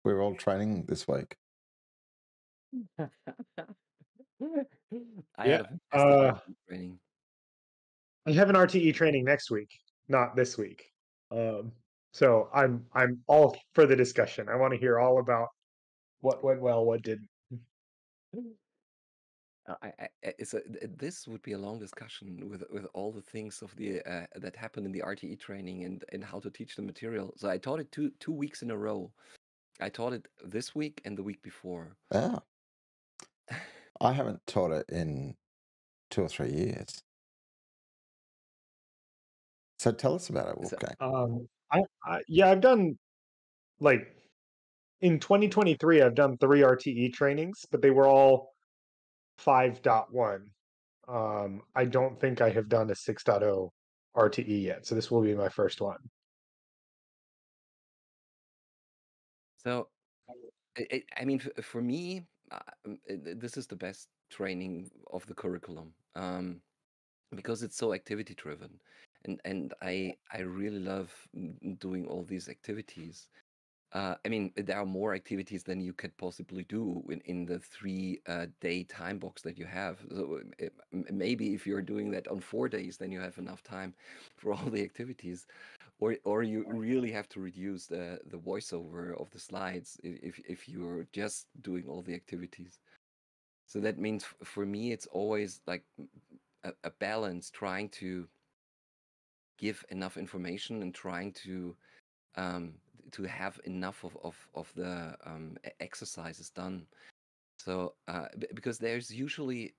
we're all training this week. I had Yeah. a fantastic RTE training. I have an RTE training next week, not this week. Um, so I'm all for the discussion. I want to hear all about what went well, what didn't. This would be a long discussion with all the things of the that happened in the RTE training and how to teach the material. So I taught it two weeks in a row. I taught it this week and the week before. Ah, I haven't taught it in 2 or 3 years. So tell us about it, So, Wolfgang. Yeah, I've done like in 2023, I've done 3 RTE trainings, but they were all 5.1. I don't think I have done a 6.0 RTE yet, so this will be my first one. so I mean, for me, this is the best training of the curriculum because it's so activity driven, and I really love doing all these activities. I mean, there are more activities than you could possibly do in the 3 day time box that you have. So maybe if you're doing that on 4 days, then you have enough time for all the activities, or you really have to reduce the voiceover of the slides if you're just doing all the activities. So that means for me, it's always like a balance, trying to give enough information and trying um, to have enough of the exercises done. So because there's usually,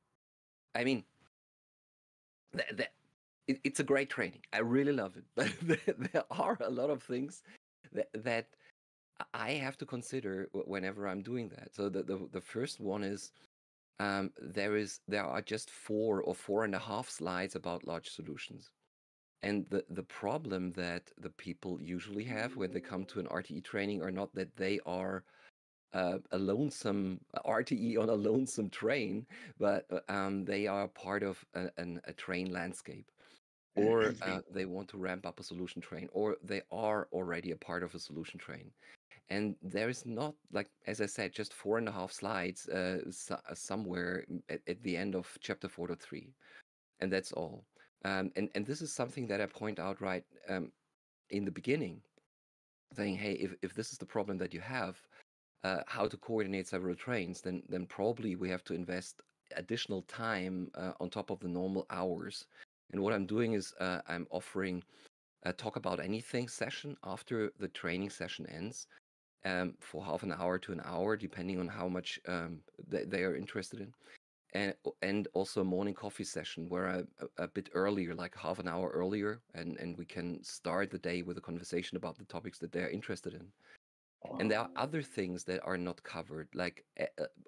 I mean, it's a great training. I really love it, but there are a lot of things that I have to consider whenever I'm doing that. So the first one is there are just 4 or 4.5 slides about large solutions. And the problem that the people usually have when they come to an RTE training are not that they are a lonesome RTE on a lonesome train, but they are part of a train landscape, or they want to ramp up a solution train, or they are already a part of a solution train. And there is not, like, as I said, just 4.5 slides somewhere at the end of chapter 4.3, and that's all. And this is something that I point out right in the beginning, saying, hey, if this is the problem that you have, how to coordinate several trains, then probably we have to invest additional time on top of the normal hours. And what I'm doing is I'm offering a talk about anything session after the training session ends, for half an hour to an hour, depending on how much they are interested in. And also a morning coffee session where a bit earlier, like half an hour earlier, and we can start the day with a conversation about the topics that they're interested in. And there are other things that are not covered. Like,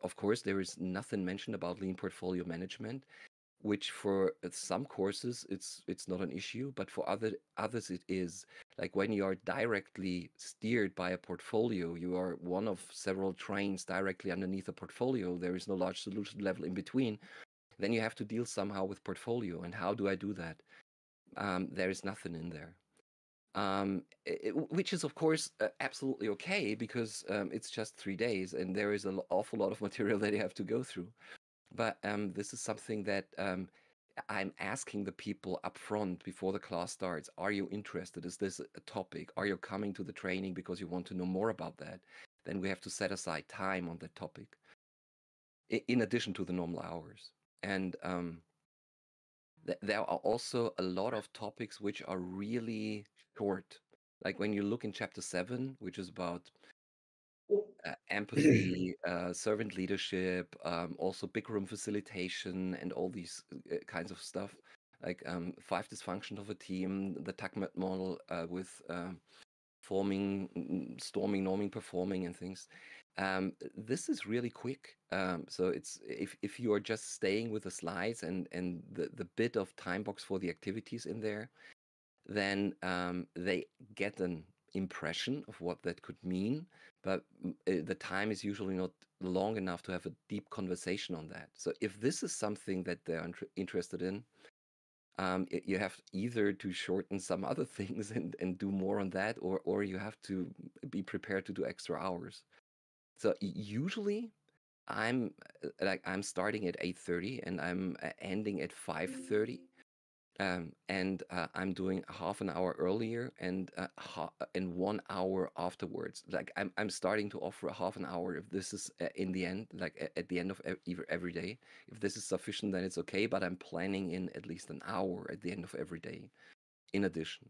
of course, there is nothing mentioned about lean portfolio management, which for some courses it's not an issue, but for others it is. Like when you are directly steered by a portfolio, you are one of several trains directly underneath a portfolio. There is no large solution level in between. Then you have to deal somehow with portfolio. And how do I do that? There is nothing in there. Which is, of course, absolutely okay because it's just 3 days and there is an awful lot of material that you have to go through. But this is something that I'm asking the people up front before the class starts. Are you interested? Is this a topic? Are you coming to the training because you want to know more about that? Then we have to set aside time on that topic in addition to the normal hours. And there are also a lot of topics which are really short. Like when you look in chapter 7, which is about empathy, servant leadership, also big room facilitation, and all these kinds of stuff, like 5 dysfunction of a team, the TACMAT model with forming, storming, norming, performing, and things. This is really quick. So it's if you are just staying with the slides and the bit of time box for the activities in there, then they get an impression of what that could mean, but the time is usually not long enough to have a deep conversation on that. So if this is something that they're interested in, you have either to shorten some other things and do more on that, or you have to be prepared to do extra hours. So usually I'm I'm starting at 8:30 and I'm ending at 5:30. And I'm doing half an hour earlier and 1 hour afterwards. Like I'm starting to offer a half an hour if this is in the end, like at the end of every day. If this is sufficient, then it's okay. But I'm planning in at least an hour at the end of every day, in addition.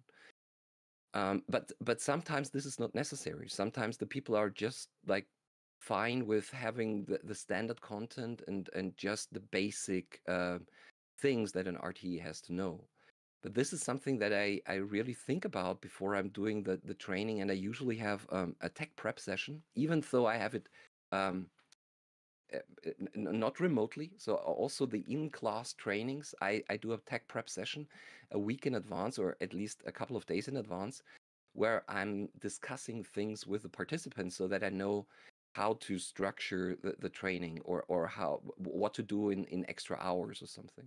But sometimes this is not necessary. Sometimes the people are just like fine with having the standard content and just the basic things that an RTE has to know. But this is something that I really think about before I'm doing the training, and I usually have a tech prep session, even though I have it um, not remotely. So also the in-class trainings, I do a tech prep session a week in advance, or at least a couple of days in advance, where I'm discussing things with the participants so that I know how to structure the training, or what to do in extra hours or something.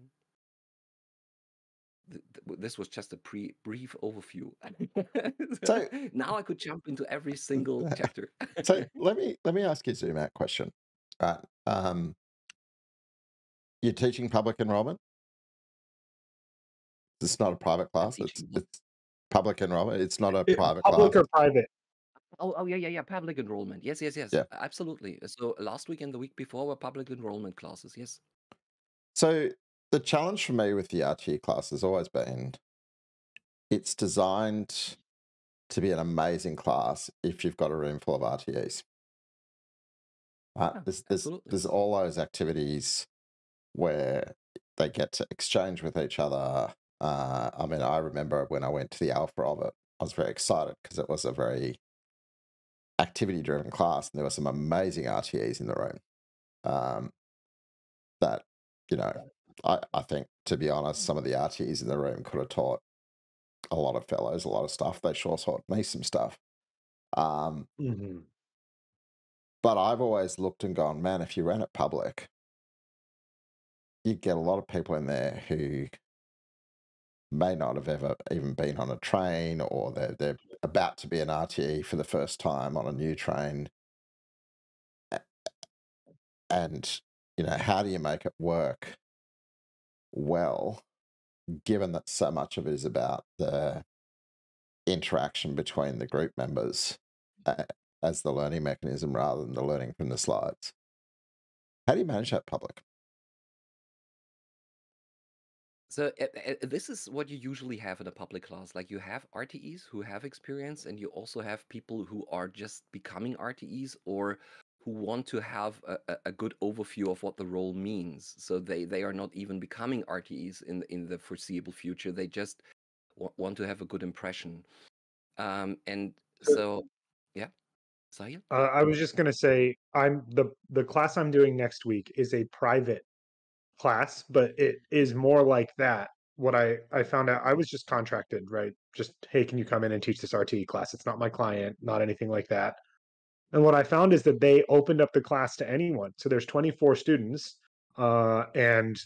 This was just a brief overview. So now I could jump into every single chapter. so let me ask you a zoom out question. Right. You're teaching public enrollment. It's not a private class. It's public enrollment. It's not a private Public class. or private? Oh, yeah. Public enrollment. Yes. Yeah. Absolutely. So last week and the week before were public enrollment classes. Yes. So the challenge for me with the RTE class has always been, it's designed to be an amazing class if you've got a room full of RTEs. There's all those activities where they get to exchange with each other. I mean, I remember when I went to the alpha of it, I was very excited because it was a very activity-driven class, and there were some amazing RTEs in the room. That, you know, I think, to be honest, some of the RTEs in the room could have taught a lot of fellows a lot of stuff. They sure taught me some stuff. Mm-hmm. But I've always looked and gone, man, if you ran it public, you'd get a lot of people in there who may not have ever even been on a train, or they're about to be an RTE for the first time on a new train. And, you know, how do you make it work well, given that so much of it is about the interaction between the group members as the learning mechanism rather than the learning from the slides? How do you manage that public? So this is what you usually have in a public class. Like you have RTEs who have experience, and you also have people who are just becoming RTEs, or who want to have a good overview of what the role means. So they are not even becoming RTEs in the foreseeable future. They just want to have a good impression. And so, yeah, Saahil? I was just gonna say, I'm the class I'm doing next week is a private class, but it is more like that. What I found out, I was just contracted, right? Just, hey, can you come in and teach this RTE class? It's not my client, not anything like that. And what I found is that they opened up the class to anyone. So there's 24 students, and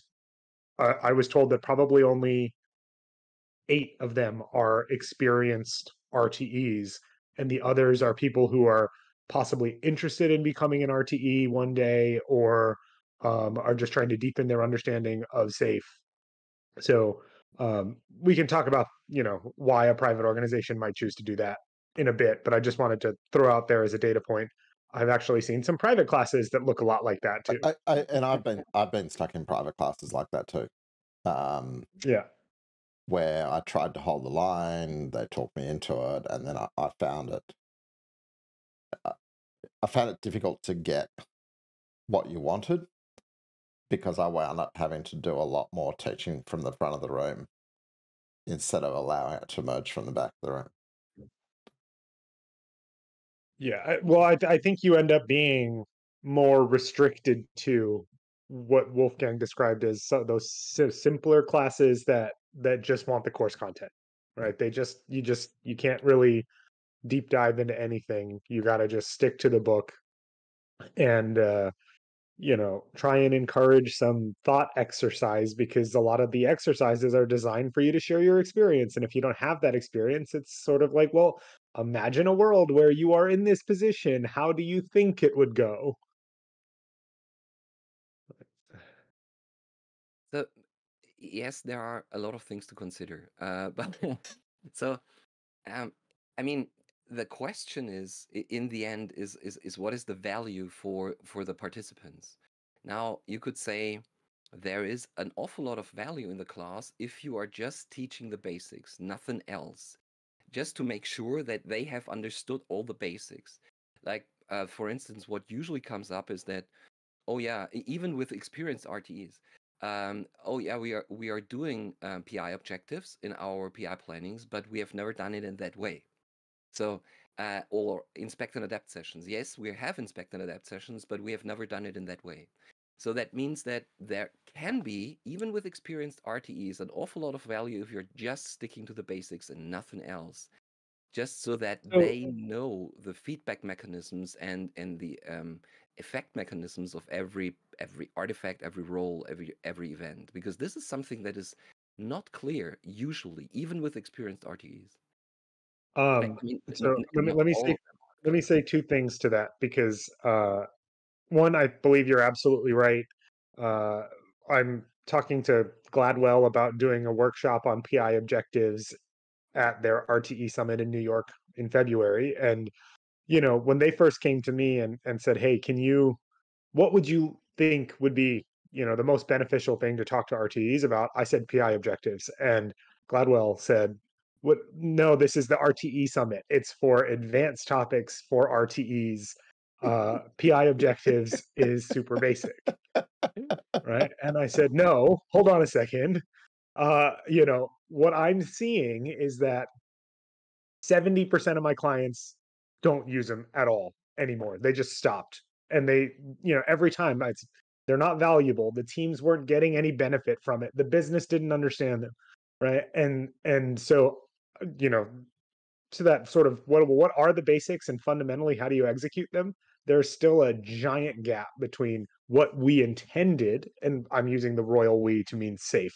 I was told that probably only 8 of them are experienced RTEs, and the others are people who are possibly interested in becoming an RTE one day, or are just trying to deepen their understanding of SAFe. So we can talk about, why a private organization might choose to do that in a bit, but I just wanted to throw out there as a data point. I've actually seen some private classes that look a lot like that too. I've been stuck in private classes like that too. Yeah. Where I tried to hold the line, they talked me into it, and then I found it. I found it difficult to get what you wanted, because I wound up having to do a lot more teaching from the front of the room instead of allowing it to emerge from the back of the room. Yeah. Well, I think you end up being more restricted to what Wolfgang described as those simpler classes that just want the course content, right? You can't really deep dive into anything. You got to just stick to the book and try and encourage some thought exercise, because a lot of the exercises are designed for you to share your experience. And if you don't have that experience, it's sort of like, well, imagine a world where you are in this position. How do you think it would go? So yes, there are a lot of things to consider. But so um, I mean, the question is, in the end, is what is the value for the participants? Now, you could say there is an awful lot of value in the class if you are just teaching the basics, nothing else, just to make sure that they have understood all the basics. Like, for instance, what usually comes up is that, oh yeah, even with experienced RTEs, oh yeah, we are doing PI objectives in our PI plannings, but we have never done it in that way. So, or inspect and adapt sessions. Yes, we have inspect and adapt sessions, but we have never done it in that way. So that means that there can be, even with experienced RTEs, an awful lot of value if you're just sticking to the basics and nothing else, just so that So they know the feedback mechanisms and the effect mechanisms of every artifact, every role, every event, because this is something that is not clear usually, even with experienced RTEs. I mean, so not all of them are let me clear. say two things to that because one, I believe you're absolutely right. Uh, I'm talking to Gladwell about doing a workshop on PI objectives at their RTE summit in New York in February. And, when they first came to me and said, hey, what would you think would be, the most beneficial thing to talk to RTEs about? I said PI objectives. And Gladwell said, what? No, this is the RTE summit. It's for advanced topics for RTEs. PI objectives is super basic, right? And I said, no, hold on a second. What I'm seeing is that 70% of my clients don't use them at all anymore. They just stopped. And every time they're not valuable. The teams weren't getting any benefit from it. The business didn't understand them. Right. And so, you know, to that sort of what are the basics and fundamentally how do you execute them? There's still a giant gap between what we intended, and I'm using the royal we to mean SAFe,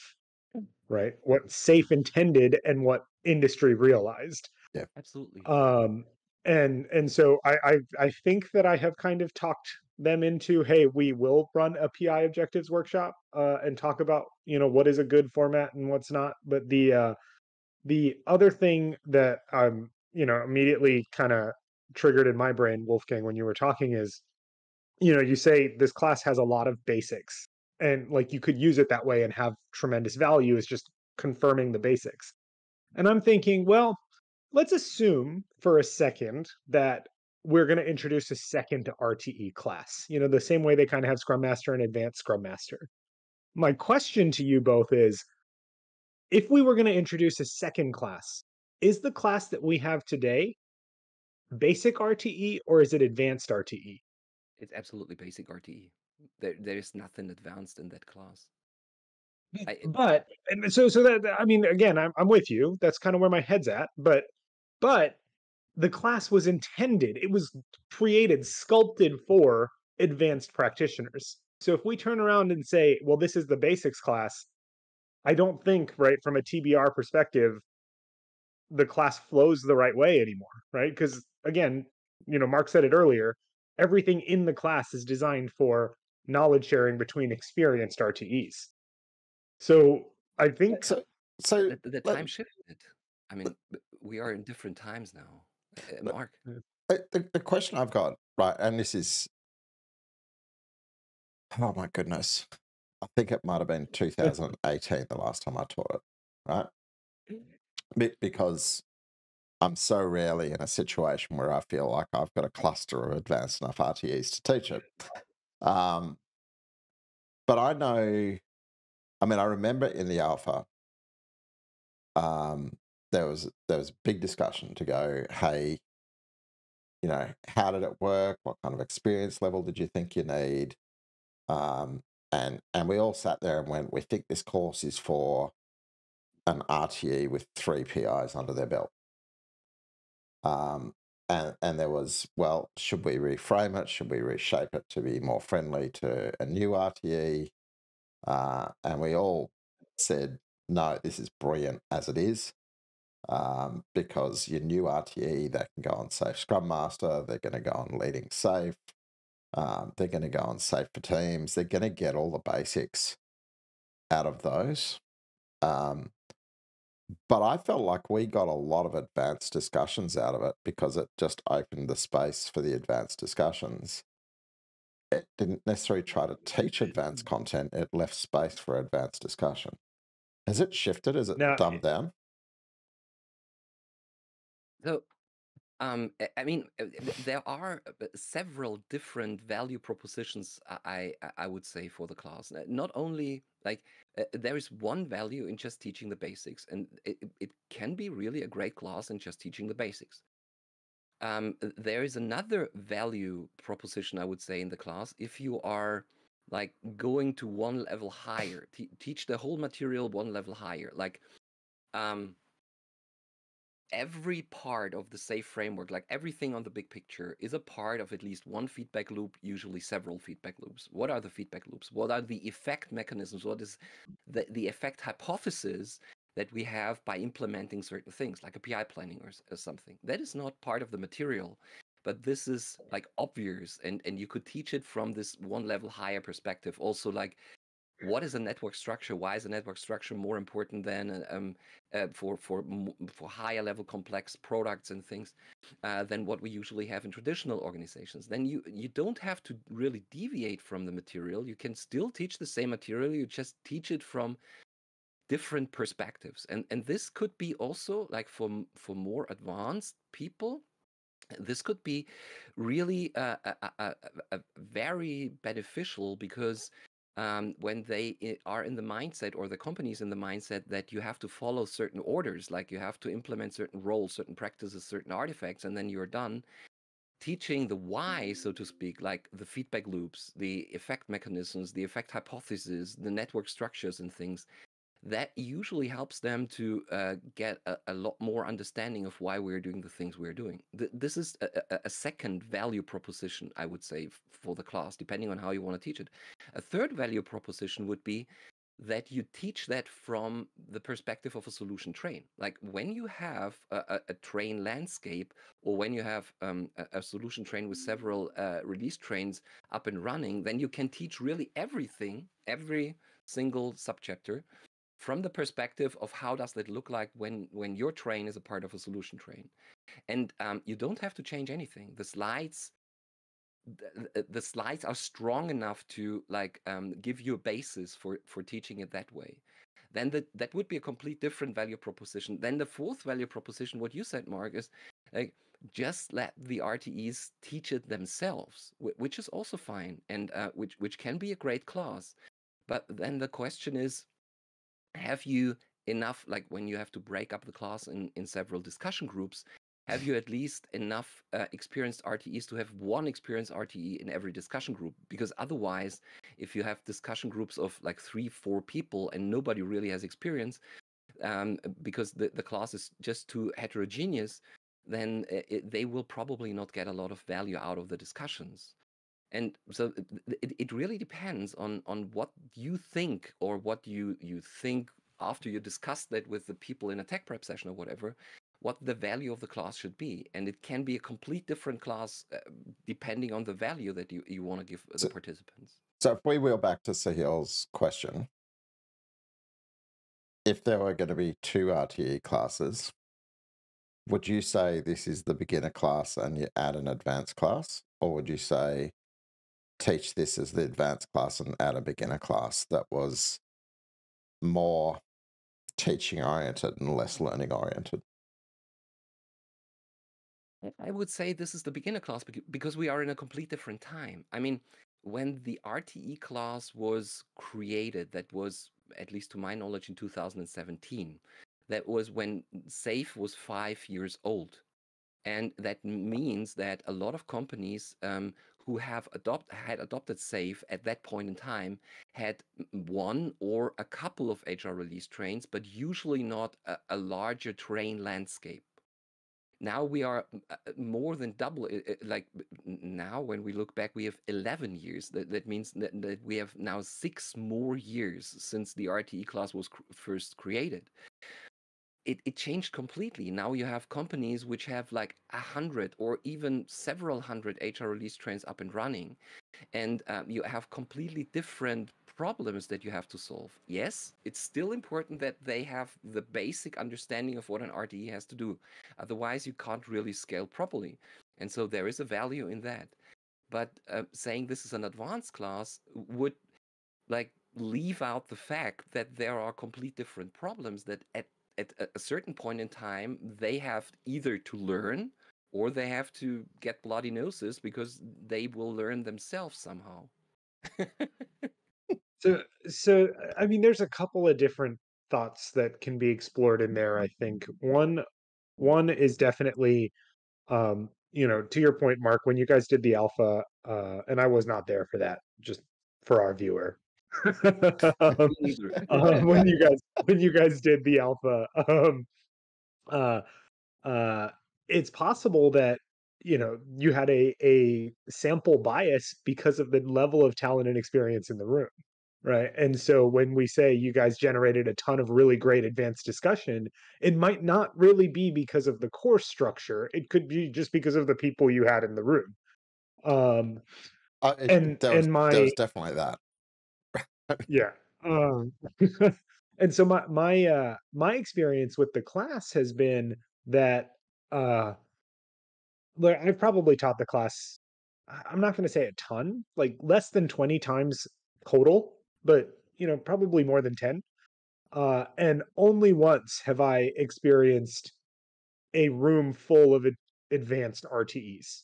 right? What SAFe intended and what industry realized. Yeah. Absolutely. Um, and so I think that I have kind of talked them into, hey, we will run a PI objectives workshop and talk about what is a good format and what's not. But the other thing that immediately kind of triggered in my brain, Wolfgang, when you were talking is, you say this class has a lot of basics, and like you could use it that way and have tremendous value is just confirming the basics. And I'm thinking, well, let's assume for a second that we're going to introduce a second RTE class, the same way they kind of have Scrum Master and Advanced Scrum Master. My question to you both is, if we were going to introduce a second class, is the class that we have today basic RTE or is it advanced RTE? It's absolutely basic RTE. There is nothing advanced in that class. But and so that, I mean, again, I'm with you. That's kind of where my head's at. But the class was intended, it was created, sculpted for advanced practitioners. So if we turn around and say, well, this is the basics class, I don't think, right, from a TBR perspective, the class flows the right way anymore, right? Because again, Mark said it earlier, everything in the class is designed for knowledge sharing between experienced RTEs. So I think So, so the let, time shifted. I mean, we are in different times now. Mark. the question I've got, right, and this is, oh my goodness, I think it might have been 2018 the last time I taught it, right? Because I'm so rarely in a situation where I feel like I've got a cluster of advanced enough RTEs to teach it. But I know, I mean, I remember in the alpha, there was a big discussion to go, hey, how did it work? What kind of experience level did you think you need? And we all sat there and went, we think this course is for an RTE with 3 PIs under their belt. And there was, well, should we reframe it? Should we reshape it to be more friendly to a new RTE? And we all said, no, this is brilliant as it is. because your new RTE, they can go on SAFe Scrum Master, they're going to go on Leading SAFe, they're going to go on SAFe for Teams, they're going to get all the basics out of those. But I felt like we got a lot of advanced discussions out of it because it just opened the space for the advanced discussions. It didn't necessarily try to teach advanced content, it left space for advanced discussion. Has it shifted? Is it Now, dumbed down? So, I mean, there are several different value propositions, I would say, for the class. Not only like there is one value in just teaching the basics, and it can be really a great class in just teaching the basics. There is another value proposition, I would say, in the class. If you are like going to one level higher, teach the whole material one level higher, like every part of the SAFe framework, like everything on the big picture, is a part of at least one feedback loop, usually several feedback loops. What are the feedback loops? What are the effect mechanisms? What is the effect hypothesis that we have by implementing certain things, like a PI planning or something? That is not part of the material, but this is like obvious, and you could teach it from this one level higher perspective. Also, like, what is a network structure? Why is a network structure more important than for higher level complex products and things than what we usually have in traditional organizations? Then you don't have to really deviate from the material. You can still teach the same material. You just teach it from different perspectives, and this could be also like for more advanced people. This could be really very beneficial because when they are in the mindset, or the company's in the mindset, that you have to follow certain orders, like you have to implement certain roles, certain practices, certain artifacts, and then you're done. Teaching the why, so to speak, like the feedback loops, the effect mechanisms, the effect hypothesis, the network structures and things, that usually helps them to get a lot more understanding of why we're doing the things we're doing. This is a second value proposition, I would say, for the class, depending on how you want to teach it. A third value proposition would be that you teach that from the perspective of a solution train. Like when you have a train landscape, or when you have a solution train with several release trains up and running, then you can teach really everything, every single subchapter, from the perspective of how does that look like when your train is a part of a solution train. And you don't have to change anything. The slides are strong enough to like give you a basis for teaching it that way. Then that would be a complete different value proposition. Then the fourth value proposition, what you said, Mark, is like just let the RTEs teach it themselves, which is also fine, and which can be a great class. But then the question is, have you enough, like when you have to break up the class in several discussion groups, have you at least enough experienced RTEs to have one experienced RTE in every discussion group? Because otherwise, if you have discussion groups of like 3-4 people and nobody really has experience, because the class is just too heterogeneous, then they will probably not get a lot of value out of the discussions. And so it really depends on what you think, or what you think after you discuss that with the people in a tech prep session or whatever, what the value of the class should be. And it can be a complete different class depending on the value that you want to give the participants. So if we wheel back to Saahil's question, if there were going to be 2 RTE classes, would you say this is the beginner class and you add an advanced class? Or would you say teach this as the advanced class and add a beginner class that was more teaching oriented and less learning oriented? I would say this is the beginner class because we are in a complete different time. I mean, when the RTE class was created, that was, at least to my knowledge, in 2017. That was when SAFe was 5 years old. And that means that a lot of companies who had adopted SAFe at that point in time had one or a couple of HR release trains, but usually not a larger train landscape. Now we are more than double. Like now, when we look back, we have 11 years. That means that we have now 6 more years since the RTE class was first created. it changed completely. Now you have companies which have like 100 or even several hundred HR release trains up and running, and you have completely different problems that you have to solve. Yes, it's still important that they have the basic understanding of what an RTE has to do. Otherwise, you can't really scale properly. And so there is a value in that. But saying this is an advanced class would like leave out the fact that there are complete different problems that at a certain point in time they have either to learn or they have to get bloody noses because they will learn themselves somehow. So I mean, there's a couple of different thoughts that can be explored in there. I think one is definitely, to your point, Mark, when you guys did the alpha, and I was not there for that, just for our viewer. um, Me neither. when you guys did the alpha, uh, uh, it's possible that you had a sample bias because of the level of talent and experience in the room, right? And so when we say you guys generated a ton of really great advanced discussion, it might not really be because of the course structure. It could be just because of the people you had in the room. um There and my was definitely that. Yeah. Um, and so my experience with the class has been that uh like I've probably taught the class, I'm not going to say a ton, like less than 20 times total, but probably more than 10. And only once have I experienced a room full of advanced RTEs.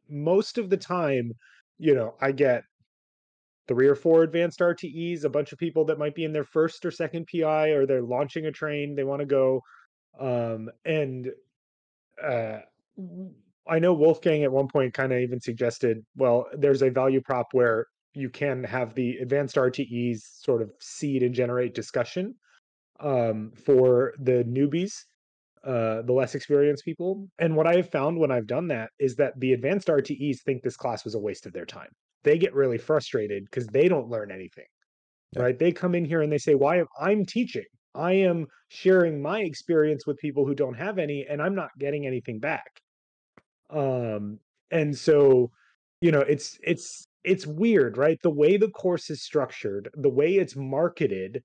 Most of the time, I get 3 or 4 advanced RTEs, a bunch of people that might be in their first or second PI, or they're launching a train, they want to go. And uh, I know Wolfgang at one point kind of even suggested, well, there's a value prop where you can have the advanced RTEs sort of seed and generate discussion for the newbies, the less experienced people. And what I have found when I've done that is that the advanced RTEs think this class was a waste of their time. They get really frustrated because they don't learn anything, Yeah. right? They come in here and they say, why am I'm teaching? I am sharing my experience with people who don't have any, and I'm not getting anything back. Um, and so, it's weird, right? The way the course is structured, the way it's marketed,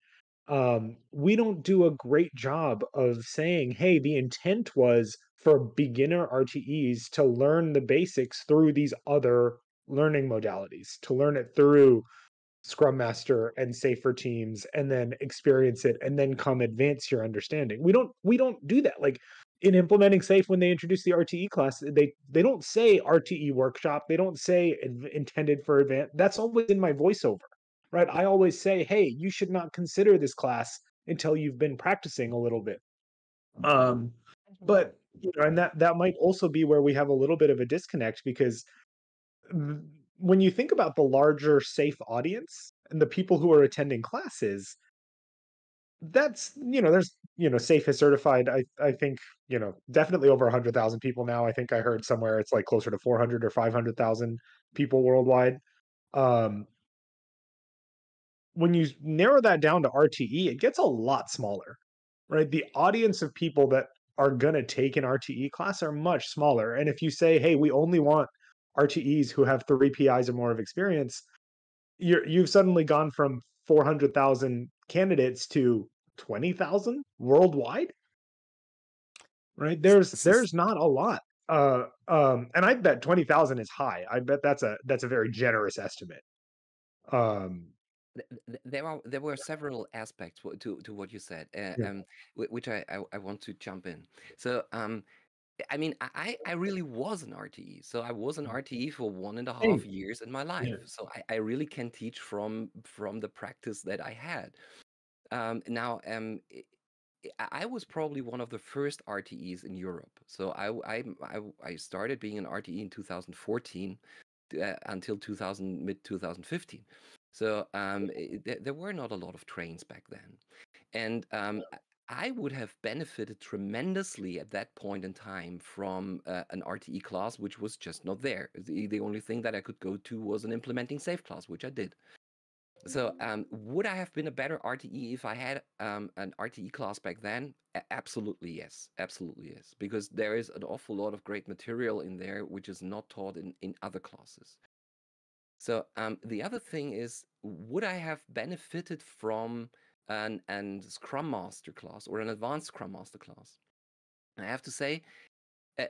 we don't do a great job of saying, hey, the intent was for beginner RTEs to learn the basics through these other learning modalities, to learn it through Scrum Master and SAFe teams, and then experience it, and then come advance your understanding. We don't do that. Like in implementing SAFe, when they introduce the RTE class, they don't say RTE workshop. They don't say intended for advance. That's always in my voiceover, right? I always say, hey, you should not consider this class until you've been practicing a little bit. But and that might also be where we have a little bit of a disconnect, because when you think about the larger SAFe audience and the people who are attending classes, that's there's SAFe is certified. I think definitely over 100,000 people now. I think I heard somewhere it's like closer to 400 or 500,000 people worldwide. Um, when you narrow that down to RTE, it gets a lot smaller, right? The audience of people that are going to take an RTE class are much smaller. And if you say, hey, we only want RTEs who have 3 PIs or more of experience, you've suddenly gone from 400,000 candidates to 20,000 worldwide, right? This is There's not a lot. And I bet 20,000 is high. I bet that's a very generous estimate. Um, There were several aspects to what you said, yeah. which I want to jump in. So I mean, I really was an RTE. So I was an RTE for 1.5 Hey, years in my yeah. life. So I really can teach from the practice that I had. Now, I was probably one of the first RTEs in Europe. So I started being an RTE in 2014 until mid 2015. So there were not a lot of trains back then. And I would have benefited tremendously at that point in time from an RTE class, which was just not there. The only thing that I could go to was an implementing SAFe class, which I did. So, would I have been a better RTE if I had an RTE class back then? Absolutely yes. Absolutely yes. Because there is an awful lot of great material in there which is not taught in other classes. So, the other thing is, would I have benefited from an Scrum Master class or an Advanced Scrum Master class? I have to say,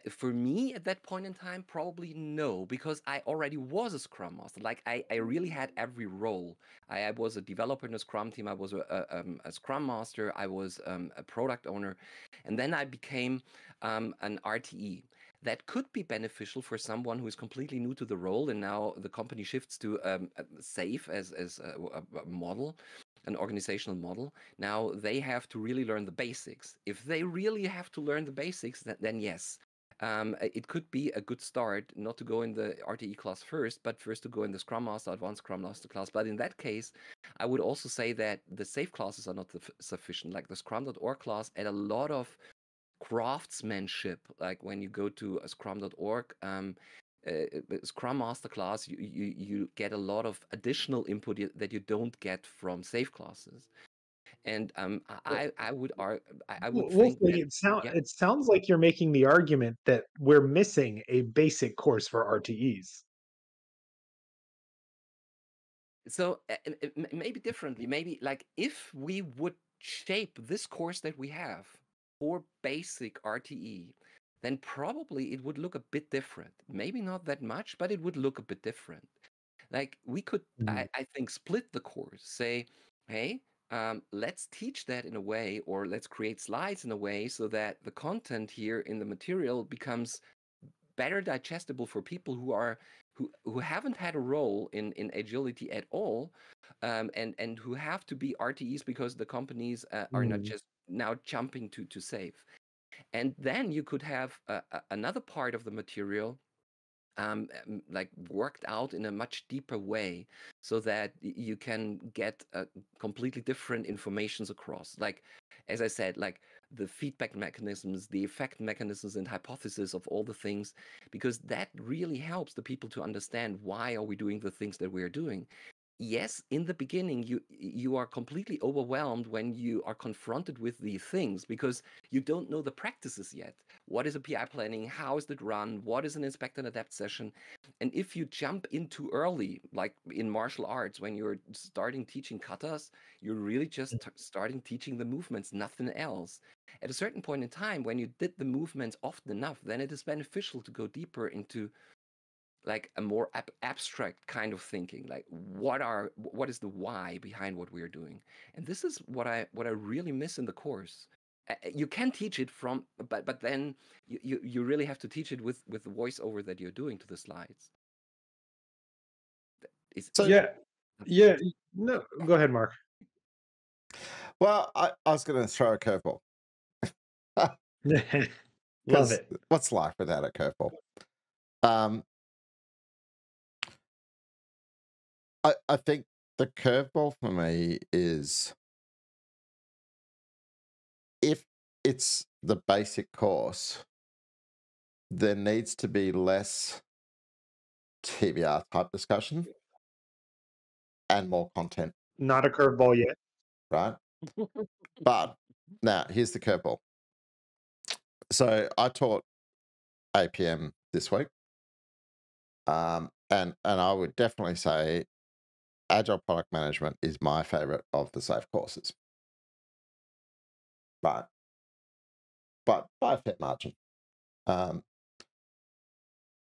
for me at that point in time, probably no, because I already was a Scrum Master. Like I really had every role. I was a developer in a Scrum team. I was a Scrum Master. I was a product owner, and then I became an RTE. That could be beneficial for someone who is completely new to the role, and now the company shifts to SAFe as a model, an organizational model. Now they have to really learn the basics. If they really have to learn the basics, then yes, it could be a good start not to go in the RTE class first, but first to go in the Scrum Master, Advanced Scrum Master class. But in that case, I would also say that the SAFe classes are not sufficient. Like the Scrum.org class add a lot of craftsmanship. Like when you go to a Scrum.org Scrum Master class, you get a lot of additional input that you don't get from SAFe classes. And I would think Wolfgang, that, yeah. it sounds like you're making the argument that we're missing a basic course for RTEs. So maybe differently, maybe like if we would shape this course that we have for basic RTE, then probably it would look a bit different. Maybe not that much, but it would look a bit different. Like we could, I think, split the course, say, hey, let's teach that in a way, or let's create slides in a way so that the content here in the material becomes better digestible for people who haven't had a role in agility at all, and who have to be RTEs because the companies are not just now jumping to SAFe. And then you could have another part of the material like worked out in a much deeper way so that you can get completely different informations across. Like, as I said, like the feedback mechanisms, the effect mechanisms and hypothesis of all the things, because that really helps the people to understand why are we doing the things that we are doing. Yes, in the beginning, you are completely overwhelmed when you are confronted with these things because you don't know the practices yet. What is a PI planning? How is it run? What is an inspect and adapt session? And if you jump in too early, like in martial arts, when you're starting teaching katas, you're really just starting teaching the movements, nothing else. At a certain point in time, when you did the movements often enough, then it is beneficial to go deeper into like a more abstract kind of thinking, like what is the why behind what we are doing. And this is what I really miss in the course. You can teach it from, but then you really have to teach it with the voiceover that you're doing to the slides. So, Yeah. No, go ahead, Mark. well, I was going to throw a curveball. Love it. What's life without a curveball? I think the curveball for me is if it's the basic course, there needs to be less TBR type discussion and more content. Not a curveball yet. Right? But now here's the curveball. So I taught APM this week. And I would definitely say Agile Product Management is my favorite of the SAFe courses. Right. But by a fair margin.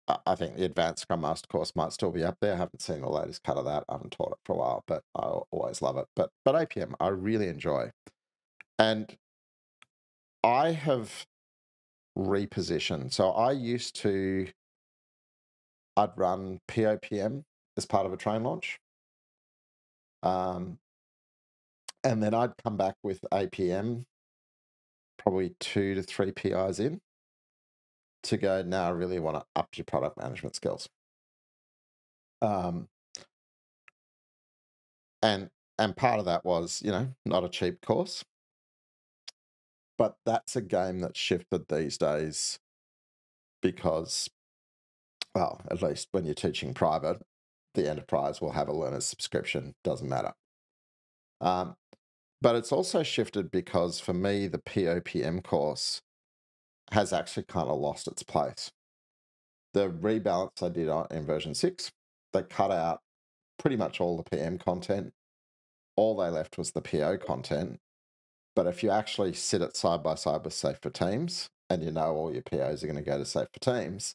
I think the Advanced Scrum Master course might still be up there. I haven't seen the latest cut of that. I haven't taught it for a while, but I always love it. But APM, I really enjoy. And I have repositioned. So I'd run POPM as part of a train launch. And then I'd come back with APM, probably 2 to 3 PIs in, to go, now I really want to up your product management skills. And part of that was, not a cheap course. But that's a game that's shifted these days because, well, at least when you're teaching private, the enterprise will have a learner's subscription, doesn't matter. But it's also shifted because for me, the POPM course has actually kind of lost its place. The rebalance I did in version 6, they cut out pretty much all the PM content. All they left was the PO content. But if you actually sit it side by side with SAFe for Teams, and you know all your POs are going to go to SAFe for Teams,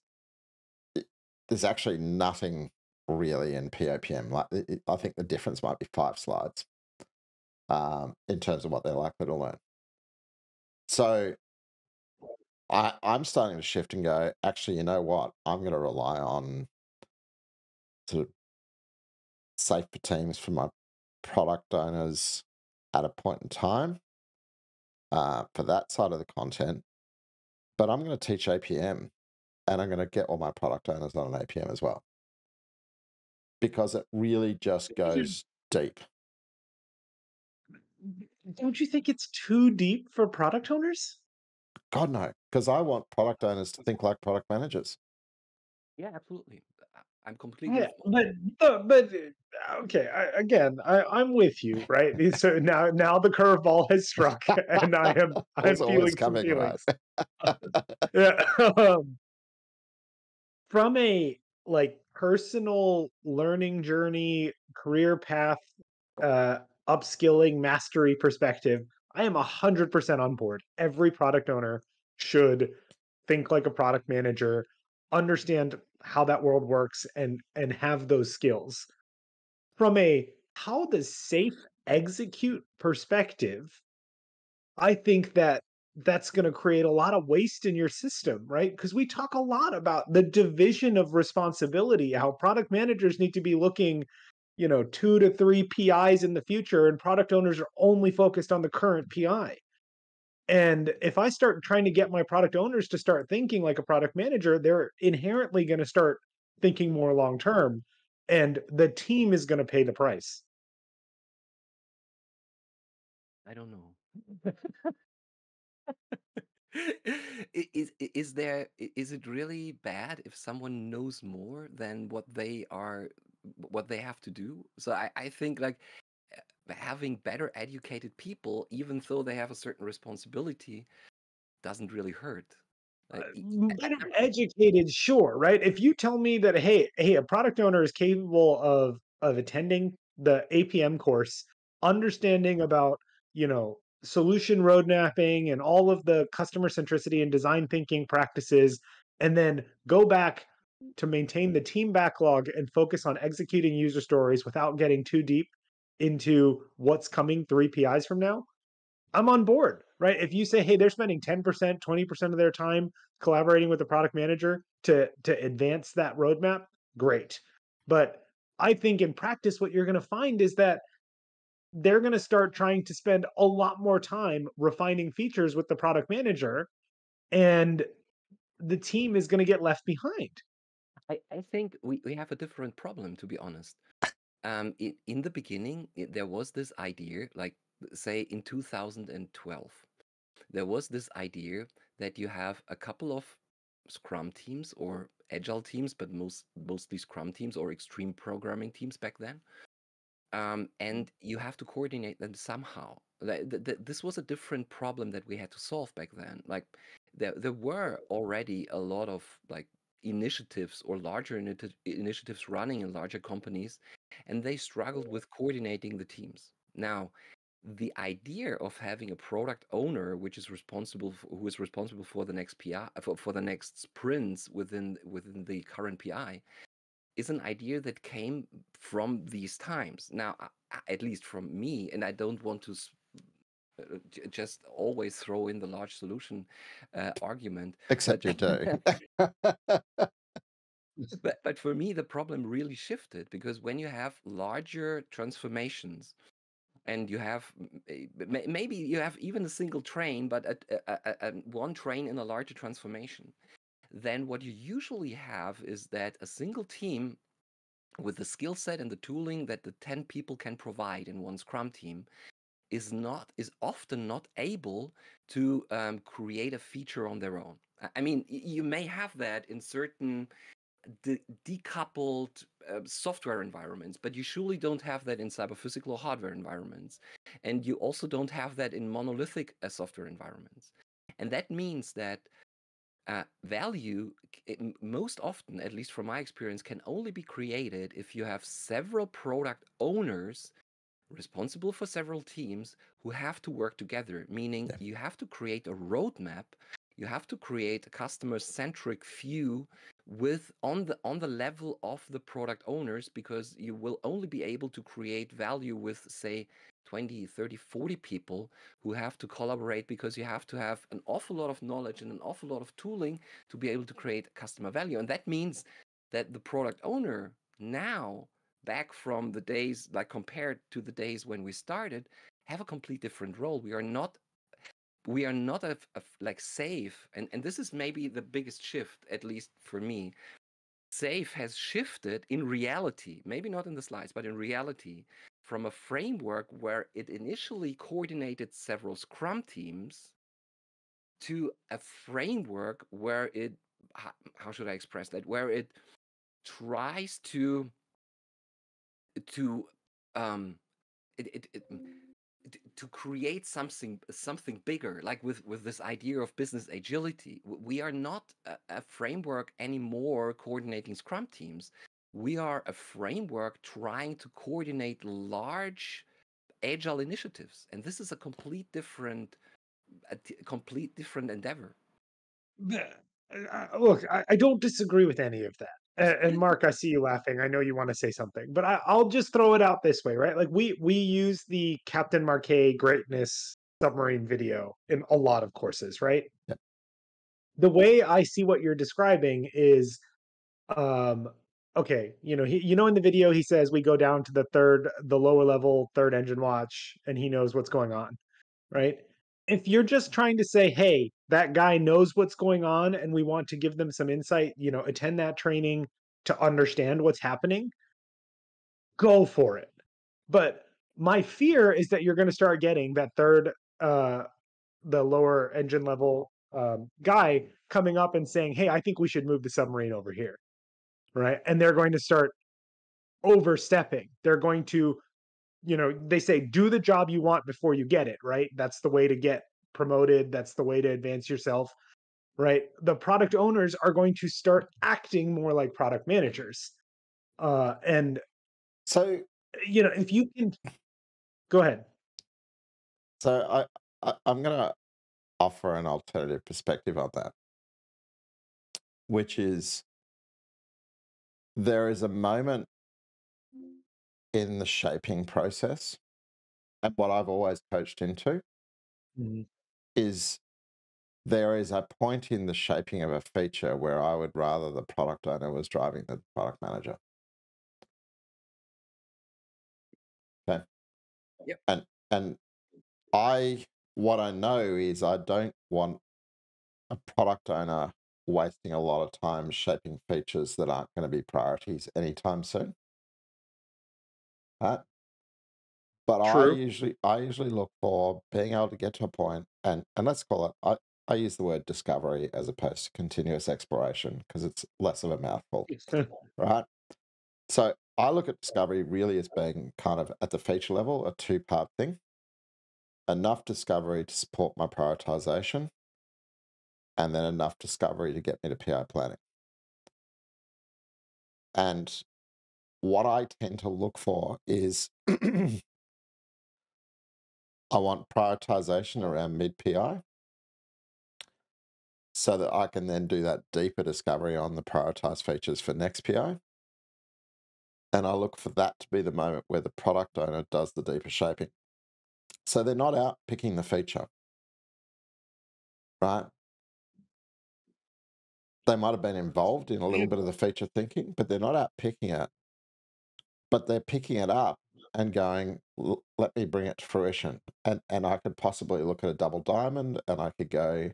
there's actually nothing really in POPM. I think the difference might be 5 slides in terms of what they're likely to learn. So I'm starting to shift and go, actually, you know what? I'm going to rely on sort of SAFe for Teams for my product owners at a point in time for that side of the content. But I'm going to teach APM, and I'm going to get all my product owners on an APM as well, because it really just goes deep. Don't you think it's too deep for product owners? God, no, because I want product owners to think like product managers. Yeah, absolutely. I'm completely. Yeah, but okay. I'm with you, right? So now the curveball has struck, and I'm It's always feeling some coming, right? feelings. Yeah. From a like personal learning journey, career path, upskilling, mastery perspective, I am 100% on board. Every product owner should think like a product manager, understand how that world works, and have those skills. From a how does SAFe execute perspective, I think that that's going to create a lot of waste in your system, right? Because we talk a lot about the division of responsibility, how product managers need to be looking, 2 to 3 PIs in the future, and product owners are only focused on the current PI. And if I start trying to get my product owners to start thinking like a product manager, they're inherently going to start thinking more long term, and the team is going to pay the price. I don't know. Is it really bad if someone knows more than what they have to do? So I think like having better educated people, even though they have a certain responsibility, doesn't really hurt. Better educated, sure, right? If you tell me that, hey, a product owner is capable of attending the APM course, understanding about, solution road mapping and all of the customer centricity and design thinking practices, and then go back to maintain the team backlog and focus on executing user stories without getting too deep into what's coming 3 PIs from now, I'm on board, right? If you say, hey, they're spending 10%, 20% of their time collaborating with the product manager to advance that roadmap, great. But I think in practice, what you're going to find is that they're going to start trying to spend a lot more time refining features with the product manager, and the team is going to get left behind. I think we have a different problem, to be honest. In the beginning, there was this idea, like say in 2012, there was this idea that you have a couple of Scrum teams or Agile teams, but mostly Scrum teams or extreme programming teams back then. And you have to coordinate them somehow. This was a different problem that we had to solve back then. Like there were already a lot of like initiatives or larger initiatives running in larger companies, and they struggled with coordinating the teams. Now, the idea of having a product owner who is responsible for the next PI for the next sprints within the current PI is an idea that came from these times. Now, at least from me, and I don't want to just always throw in the large solution argument. Except you do. But for me, the problem really shifted because when you have larger transformations, and you have maybe you have even a single train, but one train in a larger transformation, then what you usually have is that a single team with the skill set and the tooling that the 10 people can provide in one Scrum team is often not able to create a feature on their own. I mean, you may have that in certain decoupled software environments, but you surely don't have that in cyber-physical or hardware environments. And you also don't have that in monolithic software environments. And that means that value, most often, at least from my experience, can only be created if you have several product owners responsible for several teams who have to work together, meaning Yeah. you have to create a roadmap, you have to create a customer-centric view with on the level of the product owners, because you will only be able to create value with, say, 20, 30, 40 people who have to collaborate, because you have to have an awful lot of knowledge and an awful lot of tooling to be able to create customer value. And that means that the product owner now, back from the days, like compared to the days when we started, have a complete different role. We are not like SAFe, and this is maybe the biggest shift, at least for me. SAFe has shifted in reality, maybe not in the slides, but in reality, from a framework where it initially coordinated several Scrum teams to a framework where it, how should I express that, where it tries to um to create something bigger, like with this idea of business agility. We are not a framework anymore coordinating Scrum teams. We are a framework trying to coordinate large agile initiatives, and this is a complete different endeavor. Look, I don't disagree with any of that. And Mark, I see you laughing. I know you want to say something, but I'll just throw it out this way, right? Like we use the Captain Marquet Greatness submarine video in a lot of courses, right? Yeah. The way I see what you're describing is, okay, in the video he says we go down to the lower level third engine watch, and he knows what's going on, right? If you're just trying to say, hey, that guy knows what's going on and we want to give them some insight, attend that training to understand what's happening, go for it. But my fear is that you're going to start getting that the lower engine level guy coming up and saying, hey, I think we should move the submarine over here, right? And they're going to start overstepping. They're going to, they say, do the job you want before you get it, right? That's the way to get promoted. That's the way to advance yourself, right? The product owners are going to start acting more like product managers. And So, if you can, go ahead. so I'm going to offer an alternative perspective on that, which is there is a moment in the shaping process, and what I've always coached into is there is a point in the shaping of a feature where I would rather the product owner was driving the product manager. Okay. Yep. And what I know is I don't want a product owner wasting a lot of time shaping features that aren't going to be priorities anytime soon. Right? But True. I usually look for being able to get to a point, and let's call it, I use the word discovery as opposed to continuous exploration because it's less of a mouthful, right? So I look at discovery really as being kind of at the feature level, a two-part thing. Enough discovery to support my prioritization, and then enough discovery to get me to PI planning. And what I tend to look for is I want prioritization around mid-PI so that I can then do that deeper discovery on the prioritized features for next PI. And I look for that to be the moment where the product owner does the deeper shaping. So they're not out picking the feature, right? They might have been involved in a little bit of the feature thinking, but they're not out picking it. But they're picking it up and going, let me bring it to fruition. And I could possibly look at a double diamond and I could go,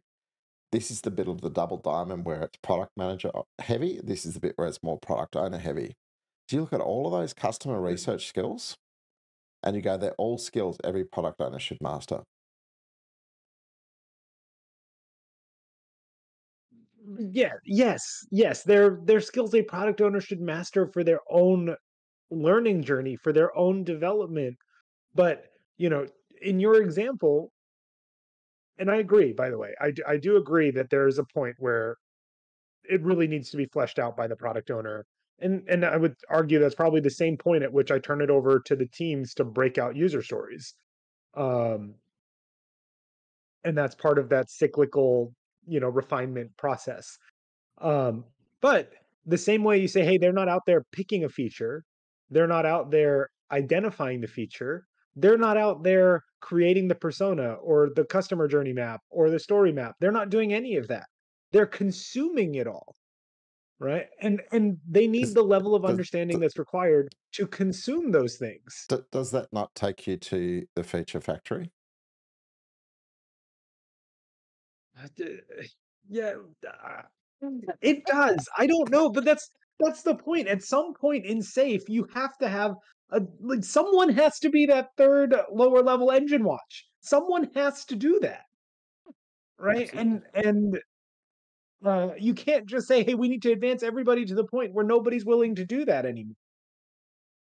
this is the bit of the double diamond where it's product manager heavy. This is the bit where it's more product owner heavy. Do you look at all of those customer research skills and you go, they're all skills every product owner should master? Yes. They're skills a product owner should master for their own learning journey, for their own development. But, you know, in your example, and I agree, by the way, I do agree that there is a point where it really needs to be fleshed out by the product owner. And I would argue that's probably the same point at which I turn it over to the teams to break out user stories. Um, and that's part of that cyclical, refinement process. Um, but the same way you say, hey, they're not out there picking a feature, they're not out there identifying the feature, they're not out there creating the persona or the customer journey map or the story map. They're not doing any of that. They're consuming it all, right? And they need Is, the level of does, understanding that's required to consume those things. does that not take you to the feature factory? Yeah, it does. I don't know, but that's the point. At some point in SAFe, you have to have like someone has to be that third lower level engine watch. Someone has to do that, right? Absolutely. And you can't just say, "Hey, we need to advance everybody to the point where nobody's willing to do that anymore."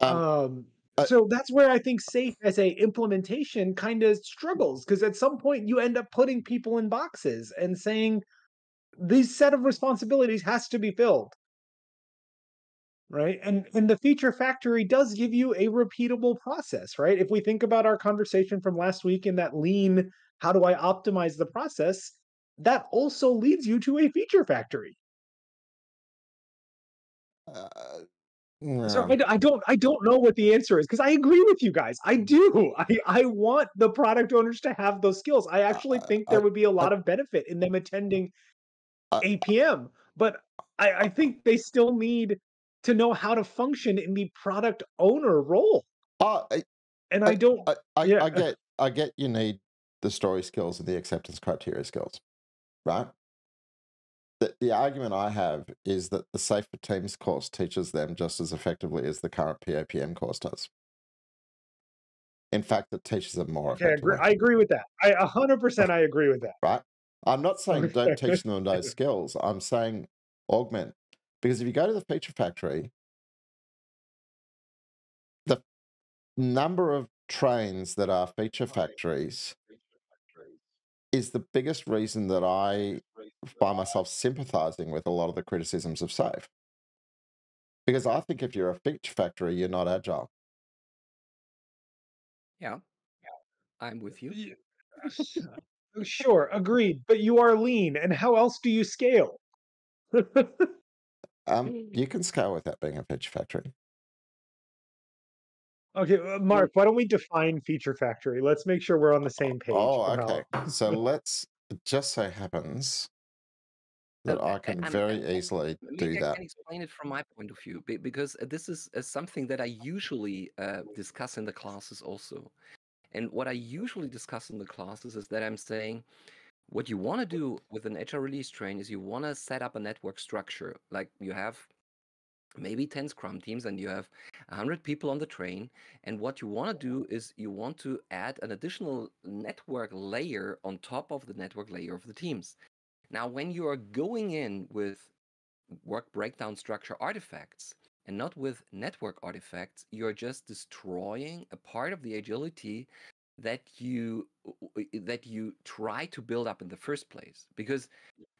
Um, Um, uh, so that's where I think SAFe as a implementation kind of struggles because at some point you end up putting people in boxes and saying this set of responsibilities has to be filled, right? And the feature factory does give you a repeatable process, right? If we think about our conversation from last week in that lean, how do I optimize the process? That also leads you to a feature factory. uh, So yeah. I don't know what the answer is because I agree with you guys. I do. I want the product owners to have those skills. I actually think there I, would be a I, lot of benefit in them attending I, APM, but I think they still need to know how to function in the product owner role. I, And I, I don't, yeah, I get you need the story skills and the acceptance criteria skills, right? The argument I have is that the SAFe for Teams course teaches them just as effectively as the current PAPM course does. In fact, it teaches them more okay, effectively, I agree with that. 100% I agree with that. right? I'm not saying don't Okay. teach them those skills. I'm saying augment. Because if you go to the feature factory, the number of trains that are feature factories is the biggest reason that I find myself sympathizing with a lot of the criticisms of SAFe. Because I think if you're a feature factory, you're not agile. Yeah, I'm with you. Yeah, sure, agreed. But you are lean, and how else do you scale? You can scale without being a feature factory. Okay, Mark, why don't we define feature factory? Let's make sure we're on the same page Oh, okay. about. So let's, it just so happens that I can very easily do Maybe I that. can explain it from my point of view because this is something that I usually discuss in the classes also. And what I usually discuss in the classes is that I'm saying what you want to do with an agile release train is you want to set up a network structure. Like you have maybe 10 scrum teams and you have 100 people on the train. And what you want to do is you want to add an additional network layer on top of the network layer of the teams. Now, when you are going in with work breakdown structure artifacts and not with network artifacts, you're just destroying a part of the agility that you try to build up in the first place. Because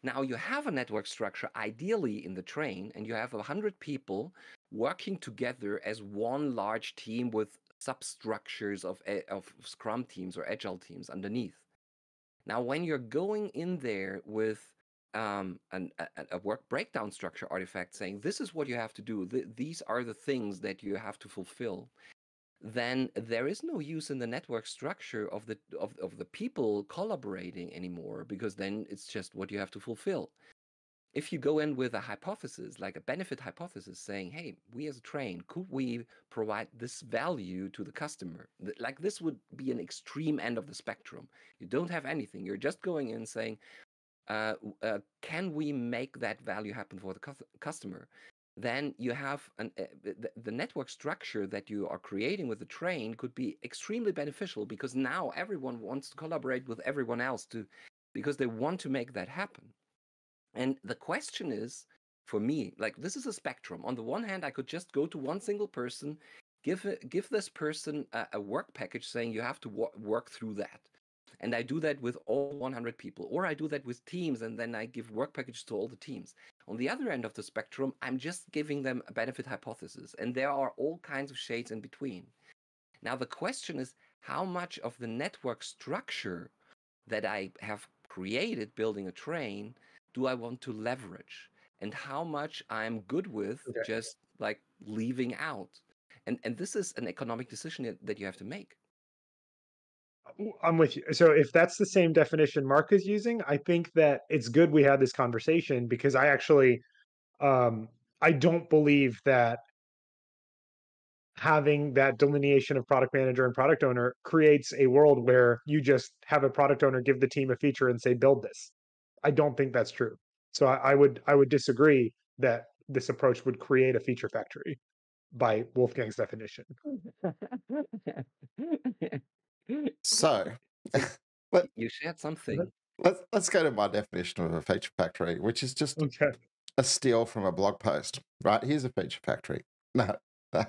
now you have a network structure ideally in the train, and you have 100 people working together as one large team with substructures of Scrum teams or Agile teams underneath. Now, when you're going in there with a work breakdown structure artifact saying this is what you have to do, these are the things that you have to fulfill, then there is no use in the network structure of the people collaborating anymore because then it's just what you have to fulfill. If you go in with a hypothesis, like a benefit hypothesis, saying, hey, we as a train, could we provide this value to the customer? Like this would be an extreme end of the spectrum. You don't have anything. You're just going in saying, can we make that value happen for the customer? Then you have the network structure that you are creating with the train could be extremely beneficial because now everyone wants to collaborate with everyone else because they want to make that happen. And the question is, for me, like this is a spectrum. On the one hand, I could just go to one single person, give this person a work package saying you have to work through that. And I do that with all 100 people, or I do that with teams, and then I give work packages to all the teams. On the other end of the spectrum, I'm just giving them a benefit hypothesis, and there are all kinds of shades in between. Now, the question is how much of the network structure that I have created building a train do I want to leverage? And how much I'm good with Okay. just like leaving out? And this is an economic decision that you have to make. I'm with you. So if that's the same definition Mark is using, I think that it's good we had this conversation because I actually I don't believe that having that delineation of product manager and product owner creates a world where you just have a product owner give the team a feature and say build this. I don't think that's true. So I would disagree that this approach would create a feature factory by Wolfgang's definition. So So let, you shared something. let's go to my definition of a feature factory, which is just Okay. a steal from a blog post. Right, here's a feature factory. No, this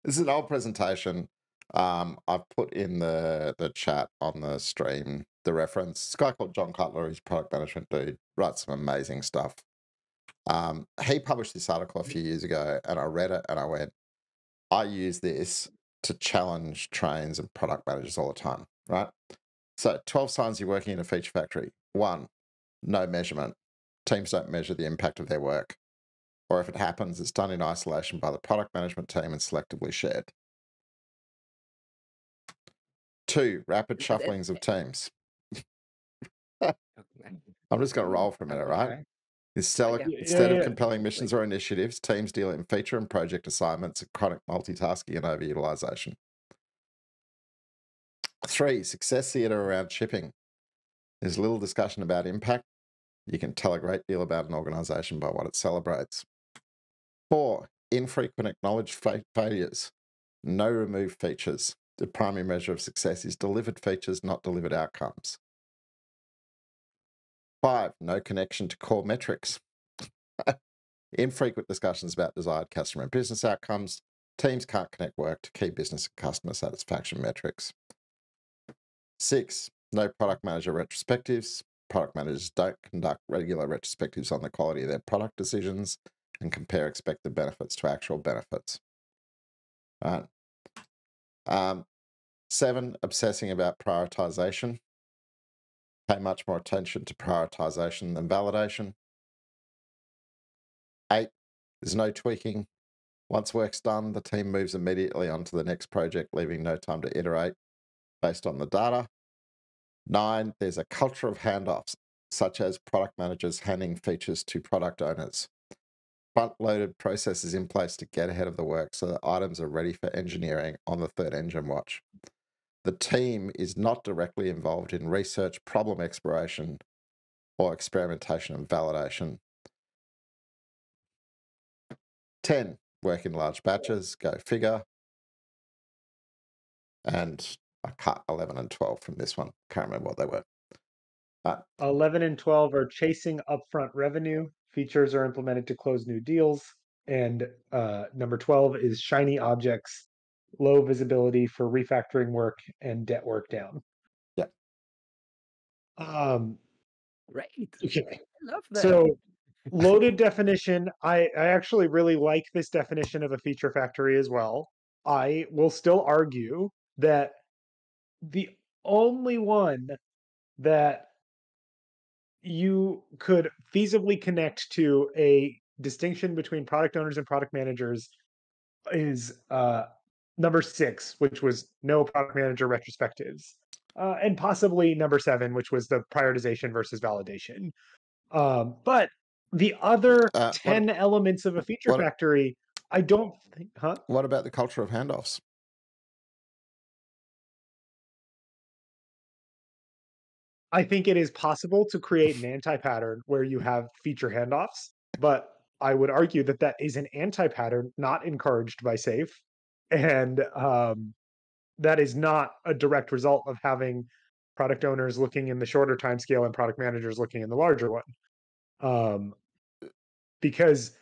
is an old presentation. I've put in the chat on the stream the reference. This guy called John Cutler, he's a product management dude, writes some amazing stuff. He published this article a few years ago, and I read it and I went, I use this to challenge trains and product managers all the time, right? So 12 signs you're working in a feature factory. 1, no measurement. Teams don't measure the impact of their work. Or if it happens, it's done in isolation by the product management team and selectively shared. 2, rapid shufflings of teams. I'm just going to roll for a minute, right? Okay. Instead of Yeah. compelling missions or initiatives, teams deal in feature and project assignments and chronic multitasking and overutilization. 3, success theatre around shipping. There's little discussion about impact. You can tell a great deal about an organization by what it celebrates. 4, infrequent acknowledged failures. No removed features. The primary measure of success is delivered features, not delivered outcomes. 5, no connection to core metrics. Infrequent discussions about desired customer and business outcomes. Teams can't connect work to key business and customer satisfaction metrics. 6, no product manager retrospectives. Product managers don't conduct regular retrospectives on the quality of their product decisions and compare expected benefits to actual benefits. All right. 7, obsessing about prioritization. Pay much more attention to prioritization than validation. 8, there's no tweaking. Once work's done, the team moves immediately on to the next project, leaving no time to iterate based on the data. 9, there's a culture of handoffs, such as product managers handing features to product owners. Front-loaded processes in place to get ahead of the work so that items are ready for engineering on the third engine watch. The team is not directly involved in research, problem exploration, or experimentation and validation. 10, work in large batches, go figure. And I cut 11 and 12 from this one. Can't remember what they were. 11 and 12 are chasing upfront revenue. Features are implemented to close new deals. And number 12 is shiny objects, low visibility for refactoring work and debt work down. Yeah. Great. Okay. I love that. So loaded definition. I actually really like this definition of a feature factory as well. I will still argue that the only one that you could feasibly connect to a distinction between product owners and product managers is number 6, which was no product manager retrospectives, and possibly number 7, which was the prioritization versus validation. But the other 10 elements of a feature factory, I don't think, What about the culture of handoffs? I think it is possible to create an anti-pattern where you have feature handoffs, but I would argue that that is an anti-pattern not encouraged by SAFe, and that is not a direct result of having product owners looking in the shorter time scale and product managers looking in the larger one. um, because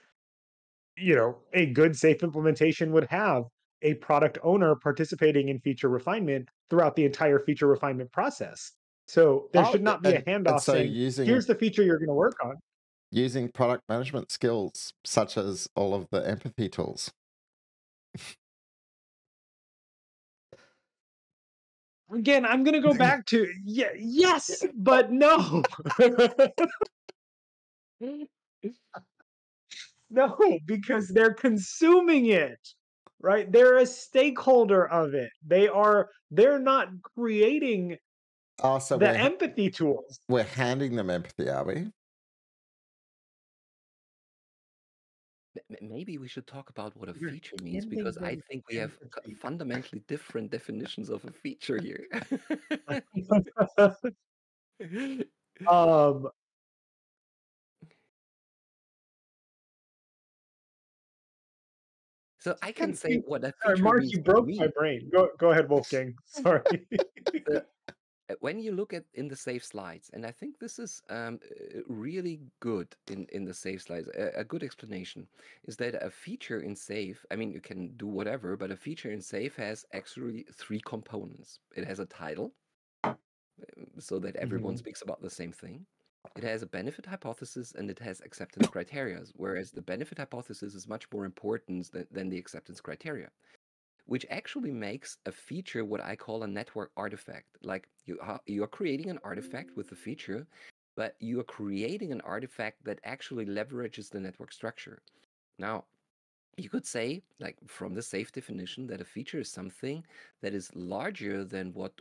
a good SAFe implementation would have a product owner participating in feature refinement throughout the entire feature refinement process. So there Oh, should not be a and handoff so saying, here's the feature you're going to work on. using product management skills, such as all of the empathy tools. Again, I'm going to go back to, yes, but no. No, because they're consuming it, right? They're a stakeholder of it. They're not creating Oh, so the empathy tools. we're handing them empathy, are we? Maybe we should talk about what a You're feature means, handing because I them think we have empathy. fundamentally different definitions of a feature here. um, So I can say what a sorry, feature Mark, means you to broke my me. brain. Go ahead, Wolfgang. Sorry. When you look at in the SAFe slides, and I think this is really good in the SAFe slides, a good explanation is that a feature in SAFe, I mean, you can do whatever, but a feature in SAFe has actually three components. It has a title, so that everyone speaks about the same thing. It has a benefit hypothesis and it has acceptance criteria, whereas the benefit hypothesis is much more important than the acceptance criteria, which actually makes a feature what I call a network artifact. Like you are creating an artifact with the feature, but you are creating an artifact that actually leverages the network structure. Now, you could say, like from the SAFe definition, that a feature is something that is larger than what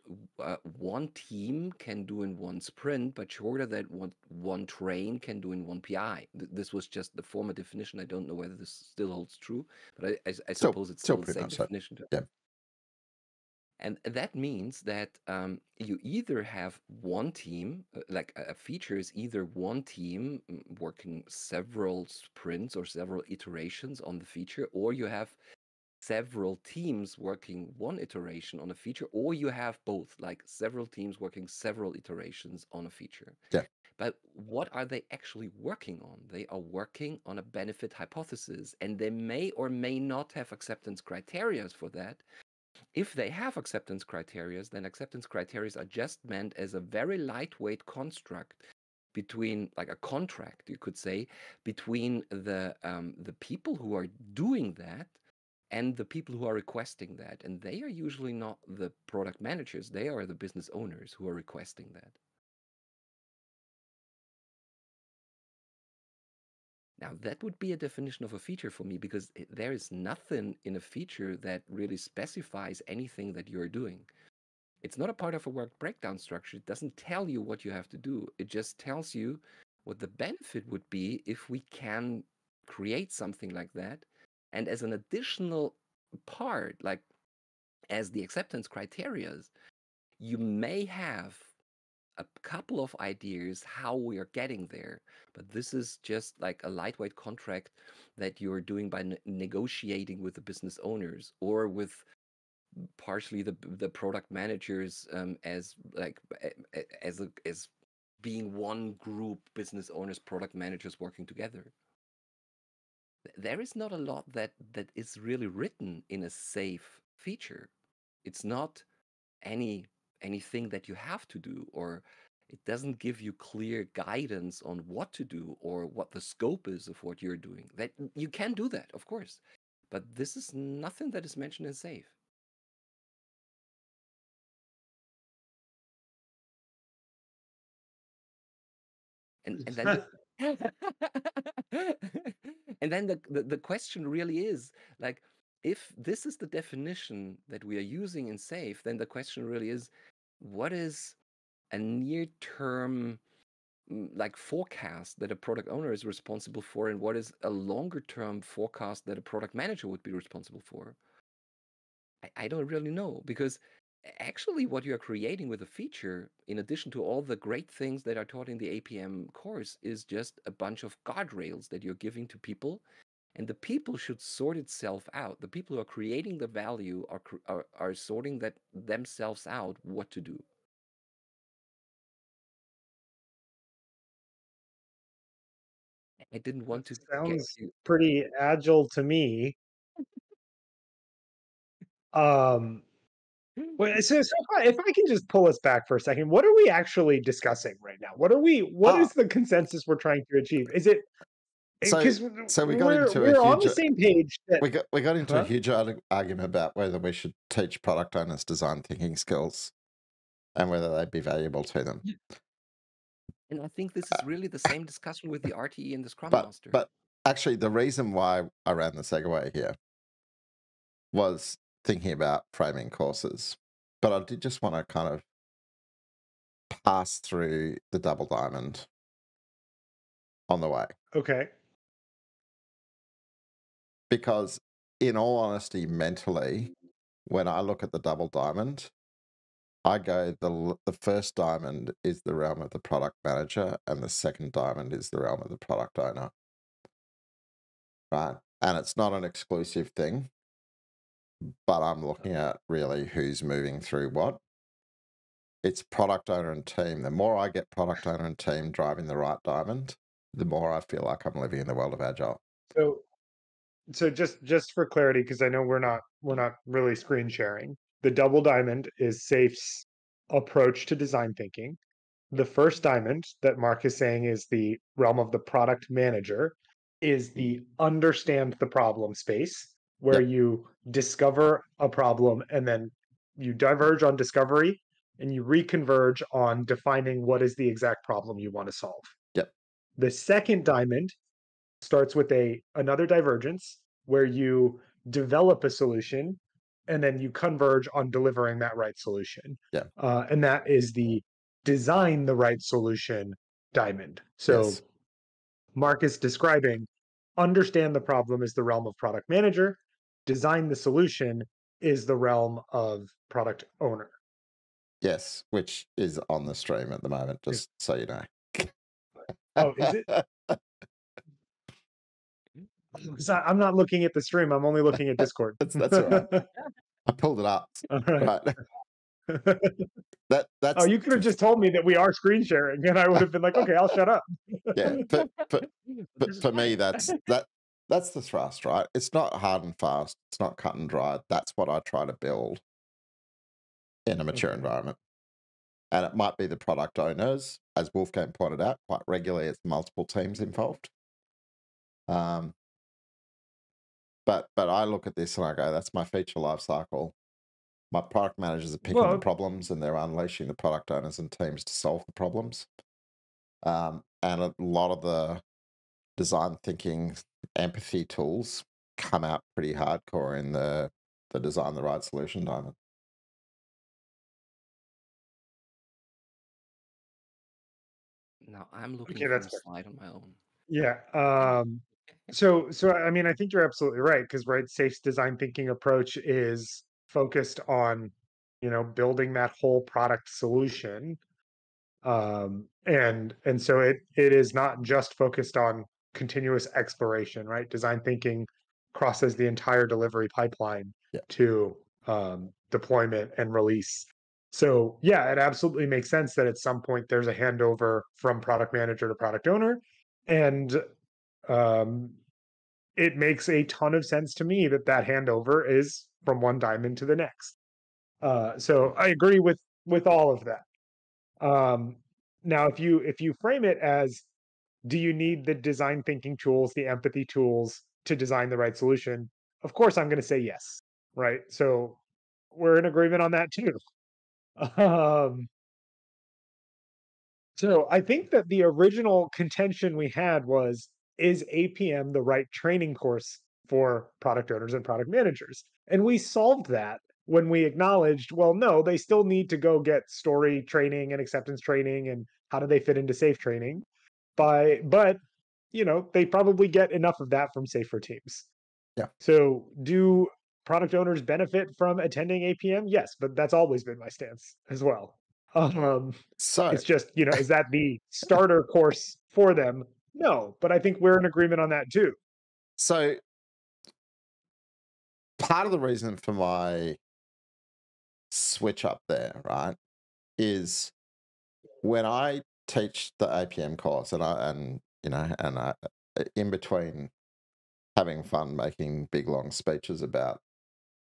one team can do in one sprint, but shorter than what one train can do in one PI. This was just the former definition. I don't know whether this still holds true, but I suppose it's still the same definition. Yeah. And that means that you either have one team, like a feature is either one team working several sprints or several iterations on the feature, or you have several teams working one iteration on a feature, or you have both, like several teams working several iterations on a feature. Yeah. But what are they actually working on? They are working on a benefit hypothesis, and they may or may not have acceptance criteria for that. If they have acceptance criteria, then acceptance criteria are just meant as a very lightweight construct between, like a contract, you could say, between the people who are doing that and the people who are requesting that. And they are usually not the product managers, they are the business owners who are requesting that. Now, that would be a definition of a feature for me, because there is nothing in a feature that really specifies anything that you're doing. It's not a part of a work breakdown structure. It doesn't tell you what you have to do. It just tells you what the benefit would be if we can create something like that. And as an additional part, like as the acceptance criteria, you may have a couple of ideas how we are getting there, but this is just like a lightweight contract that you're doing by negotiating with the business owners or with partially the product managers as like as being one group, business owners, product managers working together. There is not a lot that is really written in a SAFe feature. It's not anything that you have to do, or it doesn't give you clear guidance on what to do or what the scope is of what you're doing. That you can do that, of course, but this is nothing that is mentioned in SAFe. And then and then the question really is, like, if this is the definition that we are using in SAFe, then the question really is, what is a near-term like forecast that a product owner is responsible for, and what is a longer-term forecast that a product manager would be responsible for? I don't really know, because actually what you're creating with a feature, in addition to all the great things that are taught in the APM course, is just a bunch of guardrails that you're giving to people, and the people should sort itself out. The people who are creating the value are sorting that themselves out what to do. I didn't want to get Sounds you. pretty agile to me. Um, well, so if I can just pull us back for a second, what are we actually discussing right now? What Ah, is the consensus we're trying to achieve? Is it so because we got into a we're on huge the same page that we got into a huh? huge argument about whether we should teach product owners design thinking skills and whether they'd be valuable to them. And I think this is really the same discussion with the RTE and the Scrum But Master. actually, the reason why I ran the segue here was thinking about framing courses. But I did just want to kind of pass through the double diamond on the way. Okay. Because in all honesty, mentally, when I look at the double diamond, I go the first diamond is the realm of the product manager and the second diamond is the realm of the product owner. Right. And it's not an exclusive thing, but I'm looking at really who's moving through what. It's product owner and team. The more I get product owner and team driving the right diamond, the more I feel like I'm living in the world of Agile. So just for clarity, because I know we're not really screen sharing. The double diamond is SAFe's approach to design thinking. The first diamond that Mark is saying is the realm of the product manager, is the understand the problem space, where Yep. you discover a problem and then you diverge on discovery and you reconverge on defining what is the exact problem you want to solve. Yep. The second diamond starts with another divergence where you develop a solution and then you converge on delivering that right solution. Yeah. And that is the design the right solution diamond. So Yes. Mark is describing understand the problem is the realm of product manager, design the solution is the realm of product owner. Yes. Which is on the stream at the moment, just so you know. Oh, is it? Because I'm not looking at the stream. I'm only looking at Discord. That's all right. I pulled it up. All right. Right. Oh, That's you could have just told me that we are screen sharing, and I would have been like, okay, I'll shut up. yeah. For me, that's the thrust, right? It's not hard and fast. It's not cut and dried. That's what I try to build in a mature Okay. environment. And it might be the product owners, as Wolfgang pointed out, quite regularly it's multiple teams involved. But I look at this and I go, that's my feature life cycle. My product managers are picking the Well, problems and they're unleashing the product owners and teams to solve the problems. And a lot of the design thinking empathy tools come out pretty hardcore in the design the right solution diamond. Now I'm looking okay, for that's a fair. slide on my own. Yeah. So I mean, I think you're absolutely right because right, SAFE's design thinking approach is focused on, building that whole product solution. And so it is not just focused on continuous exploration, right? Design thinking crosses the entire delivery pipeline Yeah. to deployment and release. So yeah, it absolutely makes sense that at some point there's a handover from product manager to product owner, and um, it makes a ton of sense to me that that handover is from one diamond to the next. So I agree with all of that. Um, Now, if you frame it as, do you need the design thinking tools, the empathy tools to design the right solution? Of course, I'm going to say yes, right? So we're in agreement on that too. Um, so I think that the original contention we had was, is APM the right training course for product owners and product managers? And we solved that when we acknowledged, well, no, they still need to go get story training and acceptance training and how do they fit into SAFe training. But they probably get enough of that from safer teams. Yeah. So do product owners benefit from attending APM? Yes, but that's always been my stance as well. So It's just, is that the starter course for them? No, but I think we're in agreement on that too. so part of the reason for my switch up there, right, is when I teach the APM course, and in between having fun making big long speeches about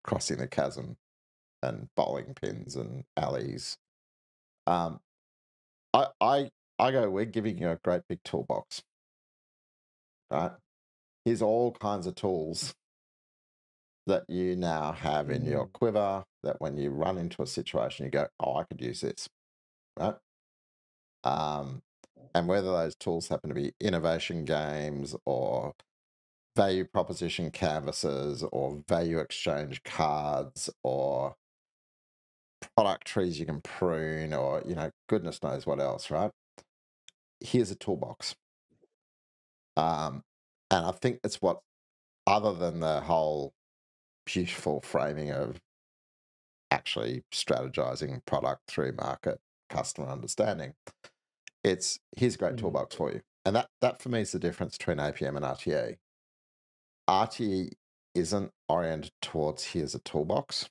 crossing the chasm and bowling pins and alleys, um, I go, we're giving you a great big toolbox, right? Here's all kinds of tools that you now have in your quiver that when you run into a situation, you go, oh, I could use this, right? And whether those tools happen to be innovation games or value proposition canvases or value exchange cards or product trees you can prune or, goodness knows what else, right? Here's a toolbox. And I think it's what, other than the whole beautiful framing of actually strategizing product through market customer understanding, it's here's a great toolbox for you. And that for me is the difference between APM and RTE. RTE isn't oriented towards here's a toolbox.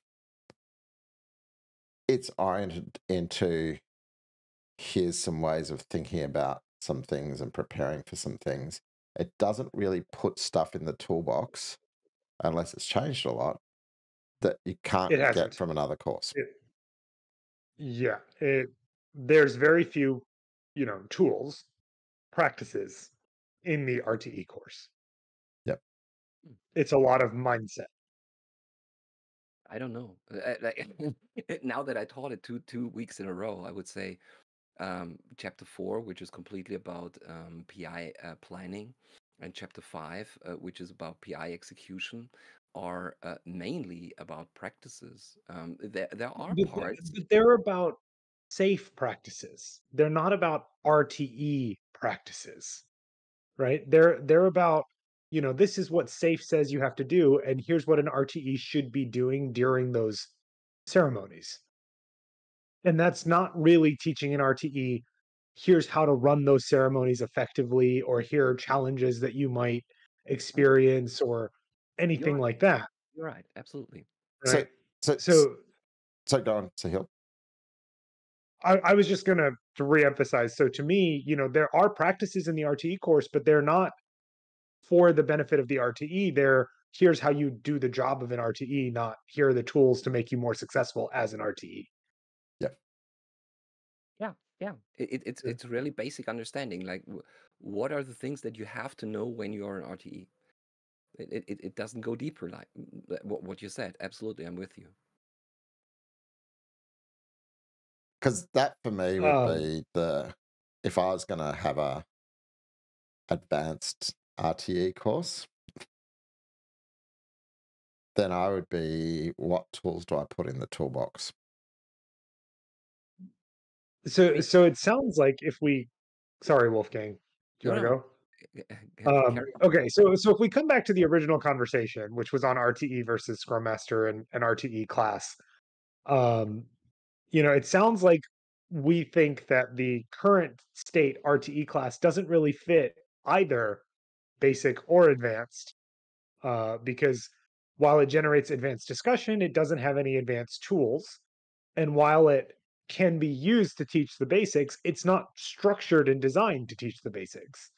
It's oriented into here's some ways of thinking about some things and preparing for some things. It doesn't really put stuff in the toolbox, unless it's changed a lot, that you can't It get hasn't. from another course. There's very few, tools, practices in the RTE course. Yep. It's a lot of mindset. I don't know. Now that I taught it two weeks in a row, I would say chapter 4, which is completely about PI planning, and chapter 5, which is about PI execution, are mainly about practices. There are parts. But they're about SAFe practices. They're not about RTE practices, right? They're about, this is what SAFe says you have to do, and here's what an RTE should be doing during those ceremonies. And that's not really teaching an RTE, here's how to run those ceremonies effectively, or here are challenges that you might experience, or You're anything right. like that, You're right. Absolutely. So, right? so, So so go on, Saahil. I was just gonna to reemphasize. So to me, there are practices in the RTE course, but they're not for the benefit of the RTE. They're here's how you do the job of an RTE, not here are the tools to make you more successful as an RTE. Yeah. Yeah, yeah. It's really basic understanding. Like, what are the things that you have to know when you're an RTE? It doesn't go deeper, like what you said. Absolutely, I'm with you. Because that for me would Um, be if I was going to have a advanced RTE course, then I would be, what tools do I put in the toolbox? so it sounds like if we sorry, Wolfgang, do you No, want to no. go? Carry on. Okay, so if we come back to the original conversation, which was on RTE versus Scrum Master and RTE class, um, it sounds like we think that the current state RTE class doesn't really fit either basic or advanced, because while it generates advanced discussion, it doesn't have any advanced tools. And while it can be used to teach the basics, it's not structured and designed to teach the basics.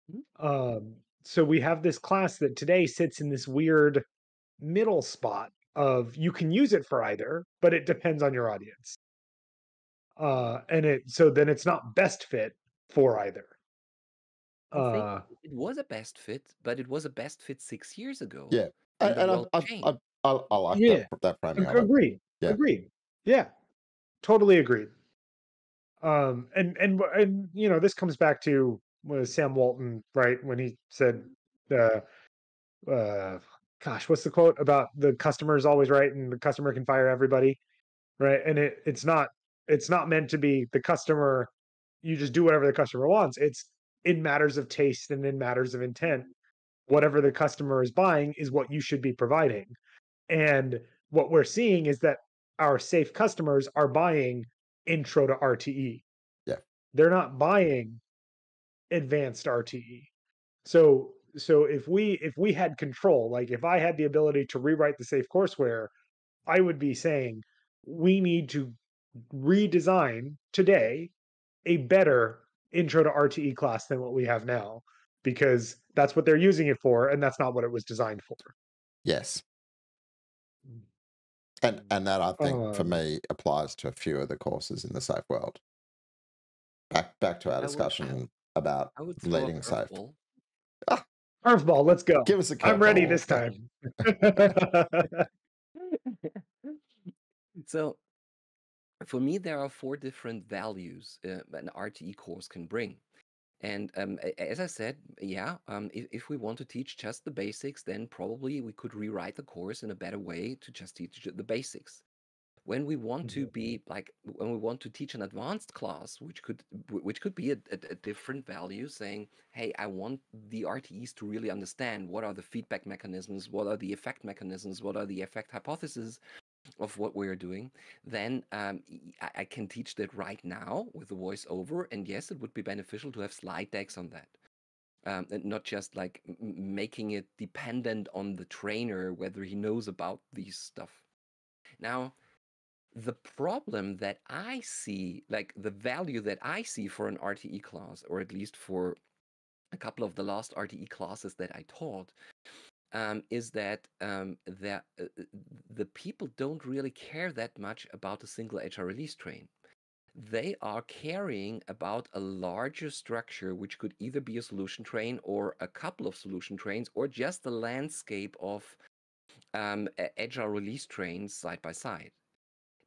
Mhm. So we have this class that today sits in this weird middle spot of you can use it for either, but it depends on your audience. And so then it's not best fit for either. I think Uh, it was a best fit, but it was a best fit 6 years ago, Yeah. and the And world changed. I like yeah, that framing of it. agreed, Yeah. agreed. Yeah, totally agreed. And this comes back to Sam Walton, right? When he said, uh, uh, gosh, what's the quote about the customer is always right and the customer can fire everybody, right? And it's not meant to be the customer. You just do whatever the customer wants. It's in matters of taste and in matters of intent. Whatever the customer is buying is what you should be providing. And what we're seeing is that our SAFe customers are buying intro to RTE. Yeah. They're not buying advanced RTE. So if we had control, like if I had the ability to rewrite the SAFe courseware, I would be saying we need to redesign today a better intro to RTE class than what we have now, because that's what they're using it for, and that's not what it was designed for. Yes. And that, I think, for Um, me, applies to a few of the courses in the SAFe world. Back to our I would discussion about I would throw a leading SAFe. curveball. Ah, Curveball, let's go. give us a I'm ready curveball, this Wolfgang. time. So for me, there are 4 different values an RTE course can bring. And as I said, yeah, if we want to teach just the basics, then probably we could rewrite the course in a better way to just teach the basics. When we want to be like, when we want to teach an advanced class, which could be a different value, saying, hey, I want the RTEs to really understand what are the feedback mechanisms, what are the effect mechanisms, what are the effect hypotheses of what we're doing, then I can teach that right now with the voiceover. And yes, it would be beneficial to have slide decks on that. And not just like making it dependent on the trainer, whether he knows about these stuff. Now, the problem that I see, like the value that I see for an RTE class, or at least for a couple of the last RTE classes that I taught, is that the people don't really care that much about a single HR release train. They are caring about a larger structure, which could either be a solution train or a couple of solution trains, or just the landscape of agile release trains side by side.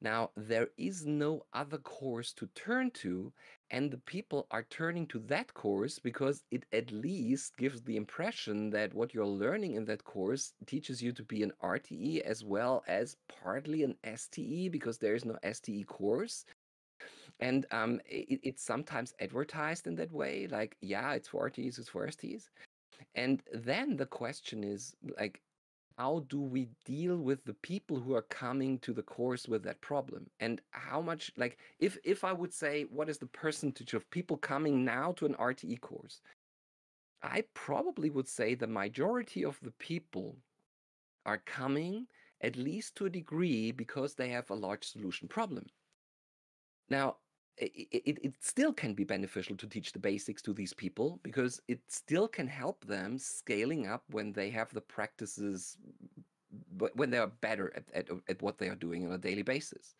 Now, there is no other course to turn to, and the people are turning to that course because it at least gives the impression that what you're learning in that course teaches you to be an RTE as well as partly an STE, because there is no STE course. And it's sometimes advertised in that way, like, yeah, it's for RTEs, it's for STEs. And then the question is, like, how do we deal with the people who are coming to the course with that problem? And how much, like, if I would say, what is the percentage of people coming now to an RTE course? I probably would say the majority of the people are coming at least to a degree because they have a large solution problem. Now, it still can be beneficial to teach the basics to these people because it still can help them scaling up when they have the practices, when they are better at what they are doing on a daily basis.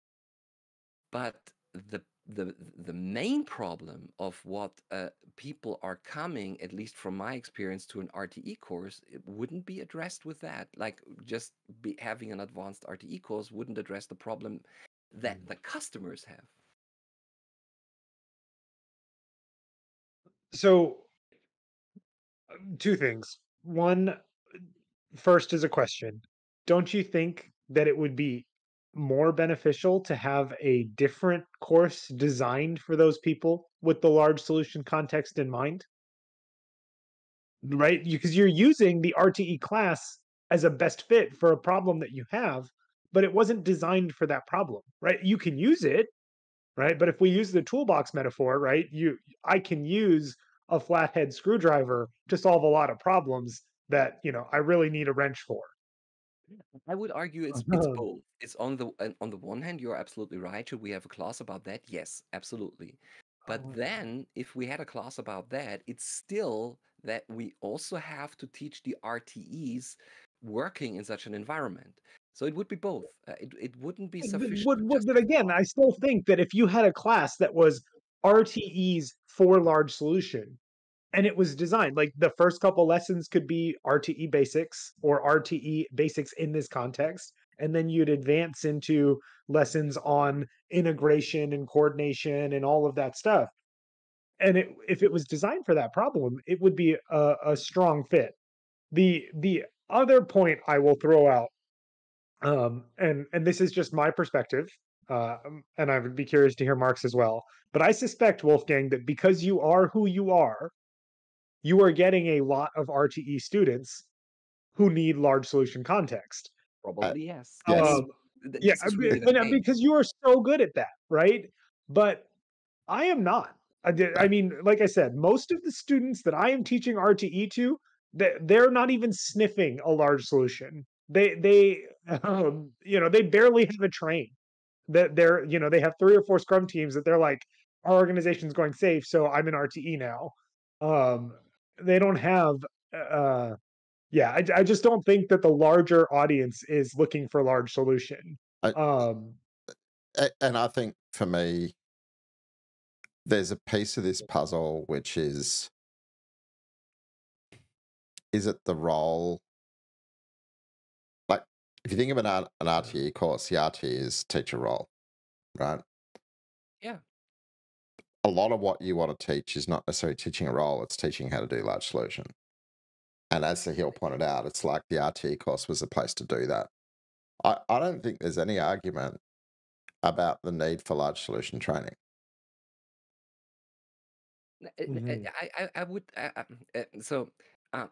But the main problem of what people are coming, at least from my experience, to an RTE course, it wouldn't be addressed with that. Like, just having an advanced RTE course wouldn't address the problem that the customers have. So, 2 things. One, first is a question. Don't you think that it would be more beneficial to have a different course designed for those people with the large solution context in mind? Right? Because you're using the RTE class as a best fit for a problem that you have, but it wasn't designed for that problem, right? You can use it, right? But if we use the toolbox metaphor, right, I can use a flathead screwdriver to solve a lot of problems that, I really need a wrench for. I would argue it's both. It's on the one hand, you're absolutely right. Should we have a class about that? Yes, absolutely. But then, if we had a class about that, it's still that we also have to teach the RTEs working in such an environment. So it would be both. It wouldn't be sufficient to just But have again, I still think that if you had a class that was RTEs for large solution, and it was designed like the first couple lessons could be RTE basics or RTE basics in this context, and then you'd advance into lessons on integration and coordination and all of that stuff. And if it was designed for that problem, it would be a strong fit. The other point I will throw out, and this is just my perspective, and I would be curious to hear Mark's as well. But I suspect, Wolfgang, that because you are who you are getting a lot of RTE students who need large solution context. Uh, probably yes. yes. Um, yeah, This is really the case. because you are so good at that, right? But I am not. I mean, like I said, most of the students that I am teaching RTE to, they're not even sniffing a large solution. They they barely have a train. That they have 3 or 4 scrum teams that they're like, our organization's going safe, so I'm in RTE now. They don't have Yeah, I just don't think that the larger audience is looking for large solution. I, Um, and I think for me, there's a piece of this puzzle which is it the role? Like, if you think of an RTE course, the RTE is teacher role, right? Yeah. A lot of what you want to teach is not necessarily teaching a role, it's teaching how to do large solution. And as Saahil pointed out, it's like the RTE course was a place to do that. I don't think there's any argument about the need for large solution training. mhm, I would so uh,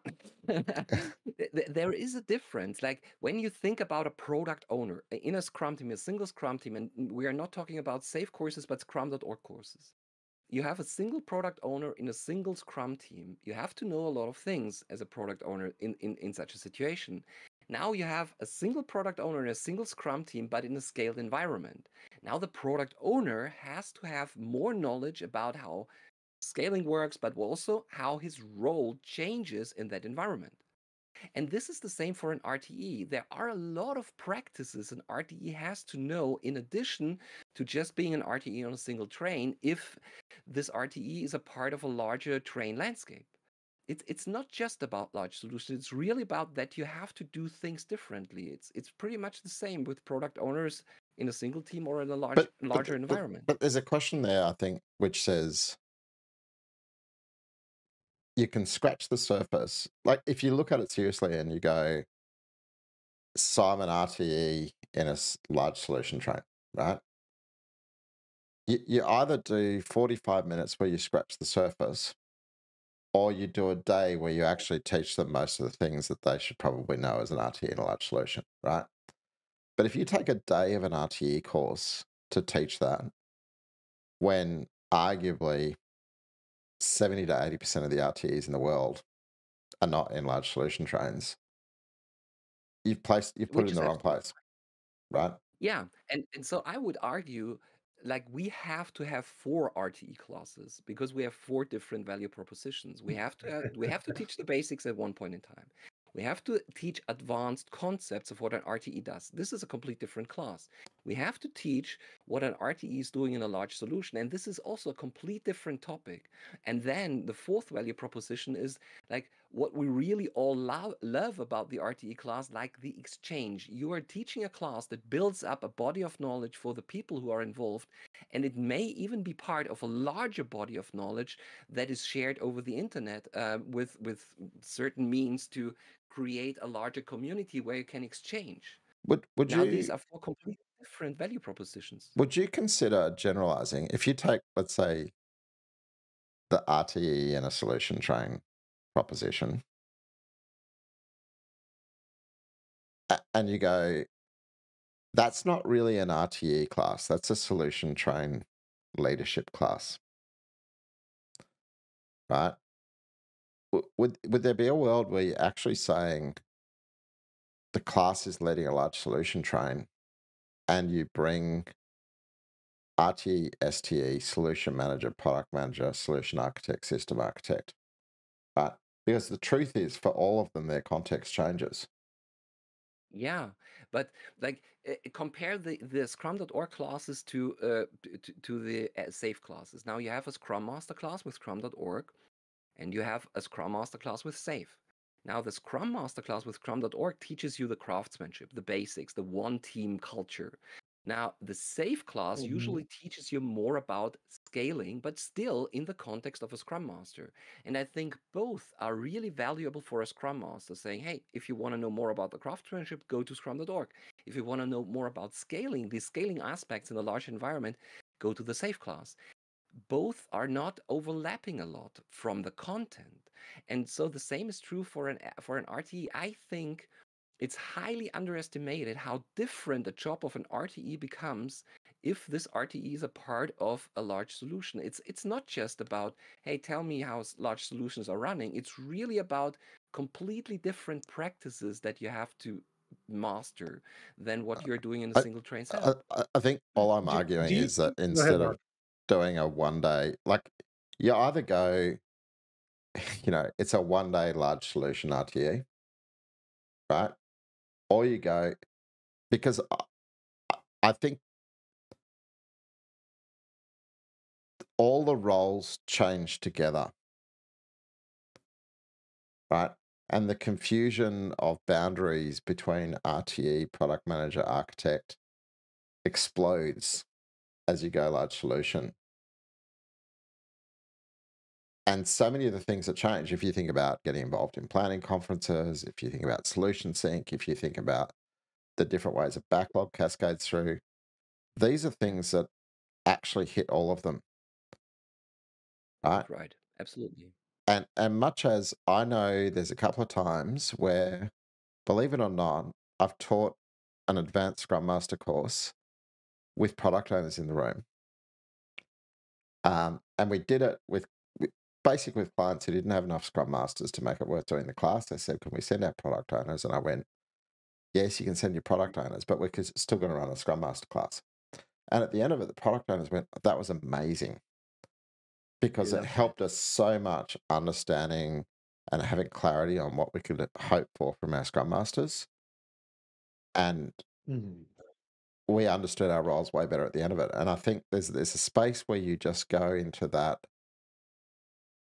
there is a difference. Like when you think about a product owner in a Scrum team, a single Scrum team, and we are not talking about SAFe courses, but Scrum.org courses. You have a single product owner in a single Scrum team. You have to know a lot of things as a product owner in such a situation. Now you have a single product owner in a single Scrum team, but in a scaled environment. Now the product owner has to have more knowledge about how scaling works, but also how his role changes in that environment. And this is the same for an RTE. There are a lot of practices an RTE has to know in addition to just being an RTE on a single train if this RTE is a part of a larger train landscape. It's not just about large solutions. It's really about that you have to do things differently. It's pretty much the same with product owners in a single team or in a larger environment. But there's a question there, I think, which says you can scratch the surface. Like if you look at it seriously and you go, Simon RTE in a large solution train, right? You either do 45 minutes where you scratch the surface, or you do a day where you actually teach them most of the things that they should probably know as an RTE in a large solution, right? But if you take a day of an RTE course to teach that, when arguably 70 to 80% of the RTEs in the world are not in large solution trains, you've put it Which in is the wrong absolutely place, right? Yeah, and so I would argue, like we have to have four RTE classes because we have four different value propositions. We have to teach the basics at one point in time. We have to teach advanced concepts of what an RTE does. This is a complete different class. We have to teach what an RTE is doing in a large solution, and this is also a complete different topic. And then the fourth value proposition is like what we really all love about the RTE class, like the exchange. You are teaching a class that builds up a body of knowledge for the people who are involved, and it may even be part of a larger body of knowledge that is shared over the internet with certain means to create a larger community where you can exchange. Would Now, these you are four completely different value propositions. would you consider generalizing if you take, let's say, the RTE in a solution train proposition, and you go, that's not really an RTE class, that's a solution train leadership class, right? Would there be a world where you're actually saying the class is leading a large solution train and you bring RTE, STE, solution manager, product manager, solution architect, system architect, right? Because the truth is, for all of them, their context changes. Yeah, but like compare the Scrum.org classes to the SAFe classes. Now you have a Scrum Master class with Scrum.org, and you have a Scrum Master class with SAFe. Now the Scrum Master class with Scrum.org teaches you the craftsmanship, the basics, the one team culture. Now the SAFe class mhm. usually teaches you more about scaling, but still in the context of a Scrum Master. And I think both are really valuable for a Scrum Master, saying, hey, if you want to know more about the craftsmanship, go to Scrum.org. If you want to know more about scaling, the scaling aspects in a large environment, go to the SAFe class. Both are not overlapping a lot from the content. And so the same is true for an RTE. I think it's highly underestimated how different the job of an RTE becomes if this RTE is a part of a large solution. It's not just about, hey, tell me how large solutions are running. It's really about completely different practices that you have to master than what you're doing in a I, single train I, setup. I think all I'm Do arguing you is that go ahead, instead of Mark? doing a one day, like you either go, it's a 1 day large solution RTE, right? Or you go, because I think all the roles change together, right? And the confusion of boundaries between RTE, product manager, architect explodes as you go large solution. And so many of the things that change, if you think about getting involved in planning conferences, if you think about solution sync, if you think about the different ways a backlog cascades through, these are things that actually hit all of them, right? That's right. Absolutely. And much as I know there's a couple of times where, believe it or not, I've taught an advanced Scrum Master course with product owners in the room. And we did it basically with clients who didn't have enough Scrum Masters to make it worth doing the class. They said, can we send our product owners? And I went, yes, you can send your product owners, but we're still going to run a Scrum Master class. And at the end of it, the product owners went, that was amazing, because it Love that. helped us so much understanding and having clarity on what we could hope for from our Scrum Masters. And Mhm. we understood our roles way better at the end of it. And I think there's a space where you just go into that,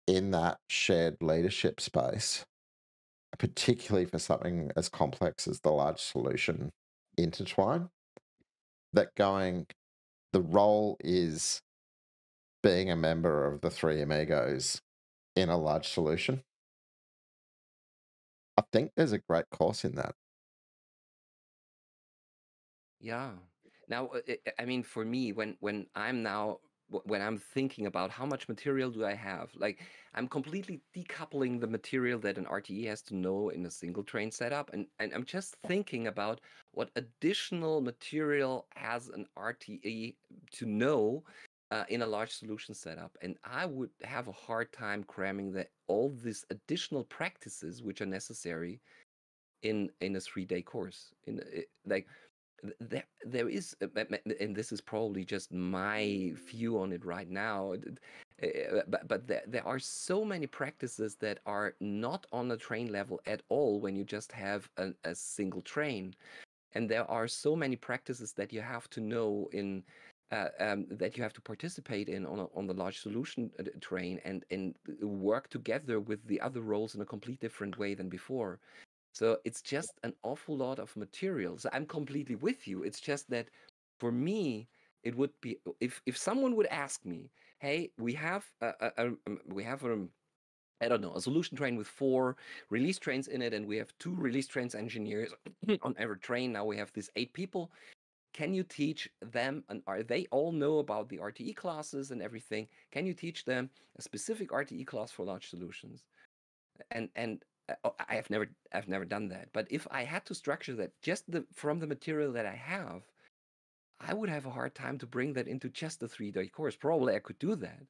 in that shared leadership space, particularly for something as complex as the large solution intertwine, that the role is being a member of the three amigos in a large solution. I think there's a great course in that. Yeah. Now, I mean, for me, when I'm now when I'm thinking about how much material do I have, like I'm completely decoupling the material that an RTE has to know in a single train setup, and I'm just thinking about what additional material has an RTE to know in a large solution setup, and I would have a hard time cramming all these additional practices which are necessary in a 3-day course. Like there is, and this is probably just my view on it right now, but there are so many practices that are not on a train level at all when you just have a single train. And there are so many practices that you have to know that you have to participate in on the large solution train, and work together with the other roles in a complete different way than before. So it's just an awful lot of material. So I'm completely with you. It's just that for me, it would be, if someone would ask me, "Hey, we have I don't know, a solution train with 4 release trains in it, and we have 2 release trains engineers on every train. Now we have these 8 people. Can you teach them, and are they all know about the RTE classes and everything? Can you teach them a specific RTE class for large solutions?" And I've never done that. But if I had to structure that just from the material that I have, I would have a hard time to bring that into just a 3-day course. Probably I could do that,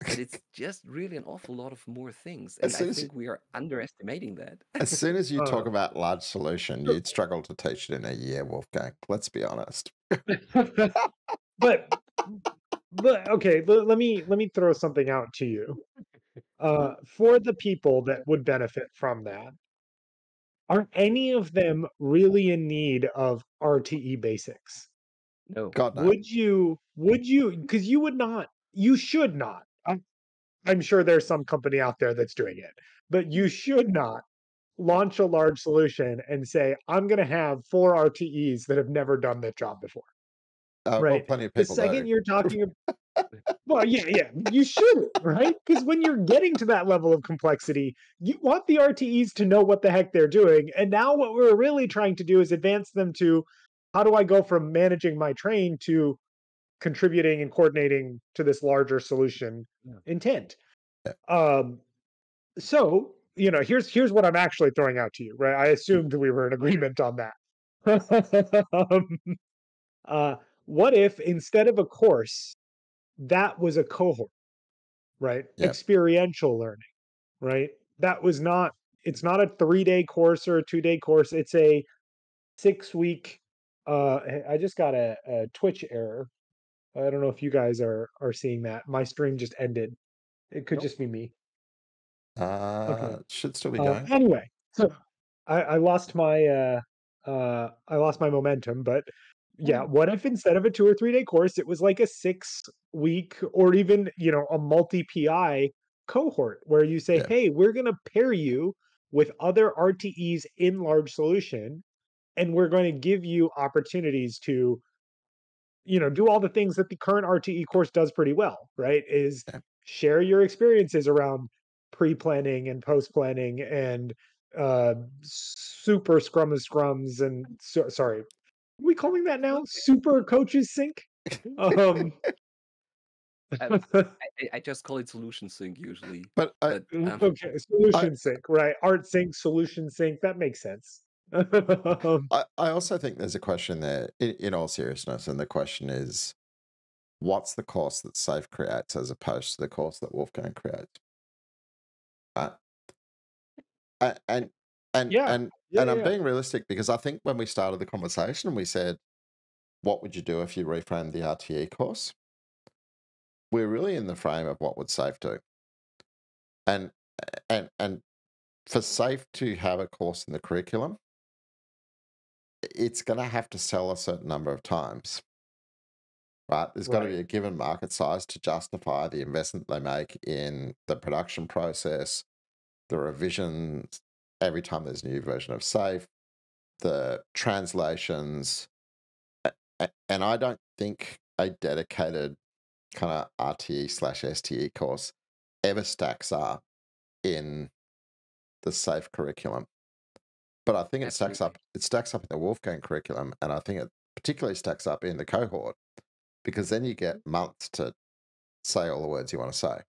but it's just really an awful lot of more things, As and I soon as think we are underestimating that. as soon as you talk Uh, about large solution, so- you'd struggle to teach it in a year, Wolfgang. Let's be honest. but okay, let me throw something out to you. For the people that would benefit from that, are any of them really in need of RTE basics? No. God no. Would you, because you would not, you should not. I'm sure there's some company out there that's doing it, but you should not launch a large solution and say, I'm going to have 4 RTEs that have never done that job before, Well, right? plenty of The people second do. you're talking, well, yeah, yeah, you should, right? Because when you're getting to that level of complexity, you want the RTEs to know what the heck they're doing. And now what we're really trying to do is advance them to, how do I go from managing my train to contributing and coordinating to this larger solution Yeah. intent? Yeah. So, here's what I'm actually throwing out to you, right? I assumed we were in agreement on that. uh, what if instead of a course, that was a cohort, right? Yeah. Experiential learning, right? That was not, it's not a 3-day course or a 2-day course. It's a 6-week. I just got a Twitch error. I don't know if you guys are seeing that. My stream just ended. It could Nope. just be me. Okay. Should still be going. Anyway, so I lost my I lost my momentum, but yeah, Oh, what if instead of a 2 or 3 day course, it was like a 6 week or even, a multi PI cohort where you say, Yeah, hey, we're gonna pair you with other RTEs in large solution, and we're going to give you opportunities to do all the things that the current RTE course does pretty well, right? Is yeah. share your experiences around pre-planning and post-planning and super scrum of scrums and sorry, are we calling that now? okay. Super coaches sync? Um Um, I just call it solution sync usually, But but okay, I, solution sync, right? Art sync, solution sync, that makes sense. I also think there's a question there, in all seriousness, and the question is, what's the course that SAFe creates as opposed to the course that Wolfgang creates? Right? A- And and Yeah. and Yeah, and yeah, I'm yeah. being realistic because I think when we started the conversation, we said, "What would you do if you reframed the RTE course?" We're really in the frame of what would SAFe do, and and for SAFe to have a course in the curriculum, it's going to have to sell a certain number of times. Right? There's got to Right. be a given market size to justify the investment they make in the production process, the revisions every time there's a new version of SAFe, the translations. And I don't think a dedicated kind of RTE/STE course ever stacks up in the SAFe curriculum. But I think it stacks absolutely. up. It stacks up in the Wolfgang curriculum, and I think it particularly stacks up in the cohort because then you get months to say all the words you want to say.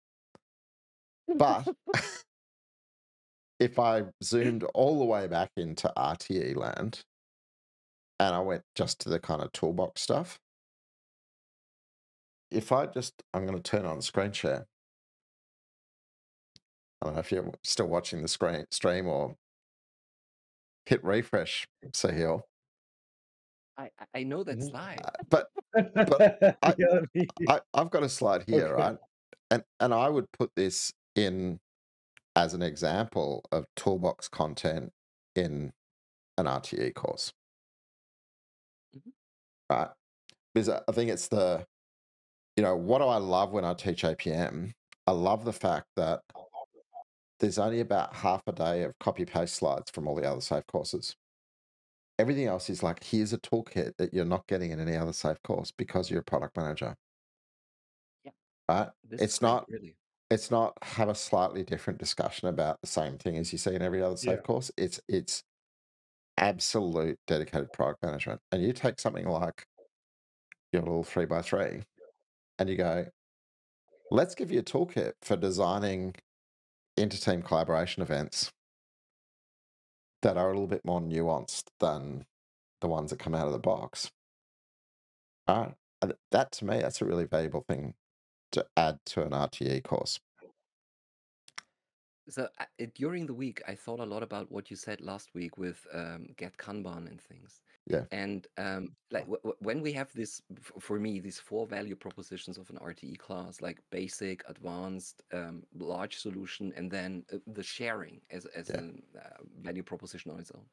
But if I zoomed all the way back into RTE land and I went just to the kind of toolbox stuff, I'm going to turn on screen share. I don't know if you're still watching the stream or hit refresh, Sahil. I know that's live. But but I, Yeah, I've got a slide here, okay. right? And I would put this in as an example of toolbox content in an RTE course, Mhm. right? Because I think it's what do I love when I teach APM? I love the fact that there's only about half a day of copy paste slides from all the other SAFe courses. Everything else is like, here's a toolkit that you're not getting in any other SAFe course because you're a product manager, Yeah, right? this is It's great, not really. it's not have a slightly different discussion about the same thing as you see in every other Yeah. SAFe course. It's absolute dedicated product management. And you take something like your little 3x3 and you go, let's give you a toolkit for designing inter-team collaboration events that are a little bit more nuanced than the ones that come out of the box. That to me, that's a really valuable thing to add to an RTE course. So during the week, I thought a lot about what you said last week with get Kanban and things. Yeah, And like when we have this, for me, these four value propositions of an RTE class, like basic, advanced, large solution, and then the sharing as yeah, a value proposition on its own.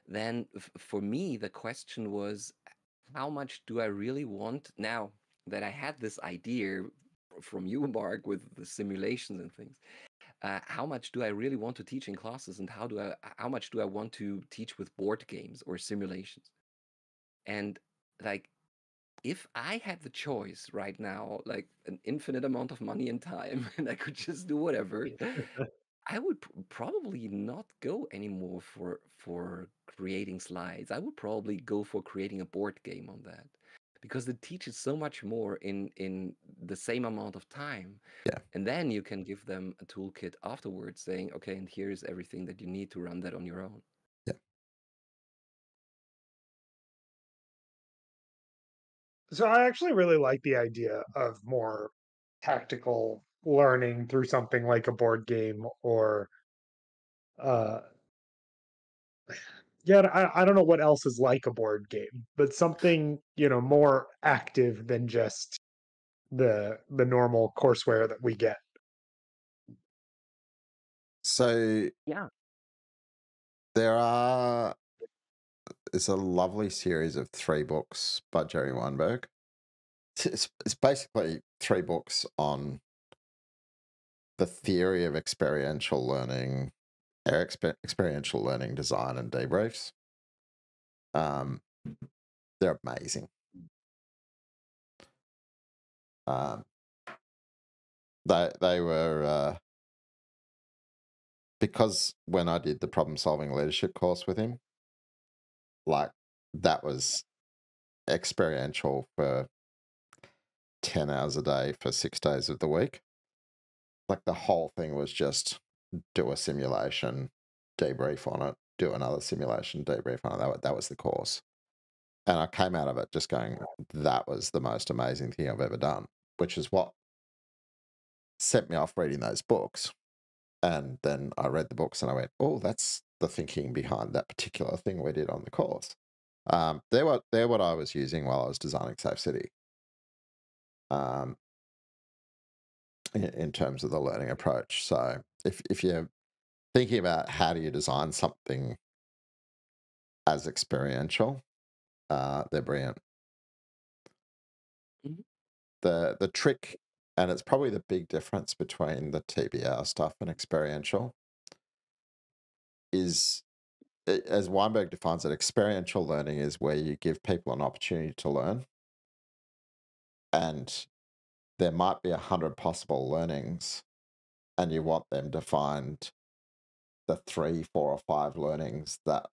Then for me, the question was, how much do I really want now that I had this idea from you, Mark, with the simulations and things? How much do I really want to teach in classes, and how much do I want to teach with board games or simulations? And like, if I had the choice right now, like an infinite amount of money and time, and I could just do whatever, I would probably not go anymore for creating slides. I would probably go for creating a board game on that because it teaches so much more in the same amount of time. yeah, And then you can give them a toolkit afterwards saying, okay, and here's everything that you need to run that on your own. yeah. So I actually really like the idea of more tactical learning through something like a board game or uh yeah, I don't know what else is like a board game, but something, more active than just the normal courseware that we get. So Yeah. it's a lovely series of 3 books by Jerry Weinberg. It's basically 3 books on the theory of experiential learning, experiential learning design and debriefs. They're amazing. They were because when I did the problem solving leadership course with him, like that was experiential for 10 hours a day for 6 days of the week. Like the whole thing was just do a simulation, debrief on it, do another simulation, debrief on it. That was the course. And I came out of it just going, that was the most amazing thing I've ever done, which is what sent me off reading those books. And then I read the books and I went, oh, that's the thinking behind that particular thing we did on the course. They're what I was using while I was designing Safe City. In terms of the learning approach. So if you're thinking about how do you design something as experiential, they're brilliant. Mhm. The trick, and it's probably the big difference between the TBR stuff and experiential, is as Weinberg defines it, experiential learning is where you give people an opportunity to learn, and there might be 100 possible learnings, and you want them to find the 3, 4, or 5 learnings that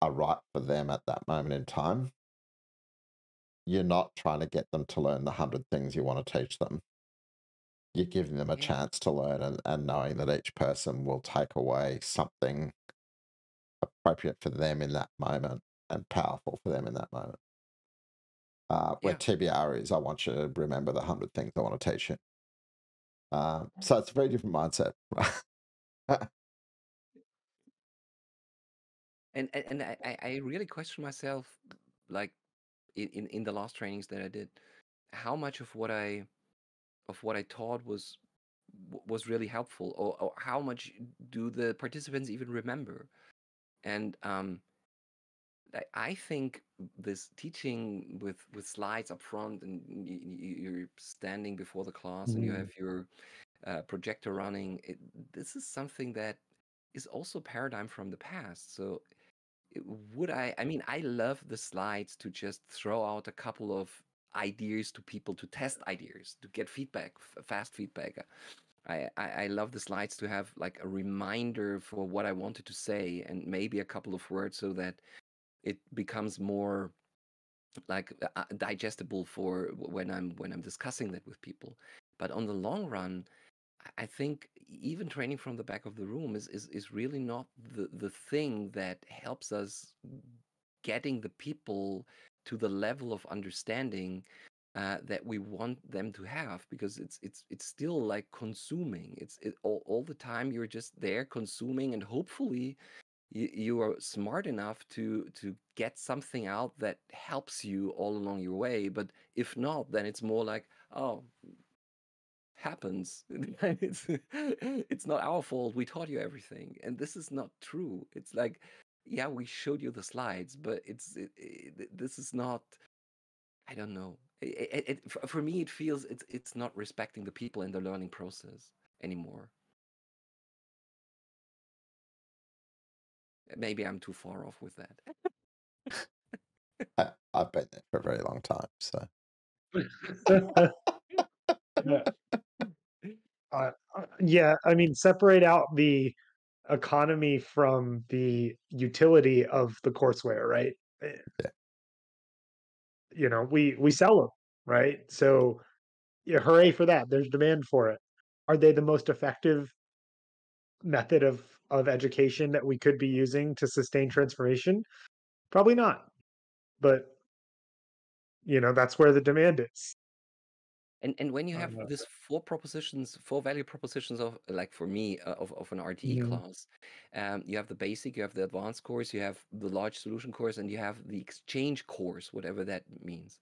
are right for them at that moment in time. You're not trying to get them to learn the 100 things you want to teach them. You're giving them a Yeah. chance to learn and knowing that each person will take away something appropriate for them in that moment and powerful for them in that moment. Where Yeah. TBR is, I want you to remember the 100 things I want to teach you. So it's a very different mindset. And I really question myself, like in the last trainings that I did, how much of what I taught was really helpful, or how much do the participants even remember? And I think this teaching with slides up front, and you're standing before the class and you have your projector running. This is something that is also paradigm from the past. So I mean, I love the slides to just throw out a couple of ideas to people, to test ideas, to get feedback, fast feedback. I love the slides to have like a reminder for what I wanted to say, and maybe a couple of words so that it becomes more like digestible for when I'm discussing that with people. But on the long run, I think even training from the back of the room is really not the thing that helps us getting the people to the level of understanding that we want them to have, because it's still like consuming. All the time you're just there consuming, and hopefully you are smart enough to get something out that helps you all along your way. But if not, then it's more like, oh, happens. It's not our fault. We taught you everything, and this is not true. It's like, yeah, we showed you the slides, but this is not. I don't know. For me, it feels it's not respecting the people in the learning process anymore. Maybe I'm too far off with that. I've been there for a very long time. So Yeah, I mean, separate out the economy from the utility of the courseware, right? yeah. We sell them, right? So yeah, hooray for that. There's demand for it. Are they the most effective method of education that we could be using to sustain transformation? Probably not. But that's where the demand is. And when you have Uh, this four value propositions of, like for me, of an RTE mhm. class, you have the basic, you have the advanced course, you have the large solution course, and you have the exchange course, whatever that means.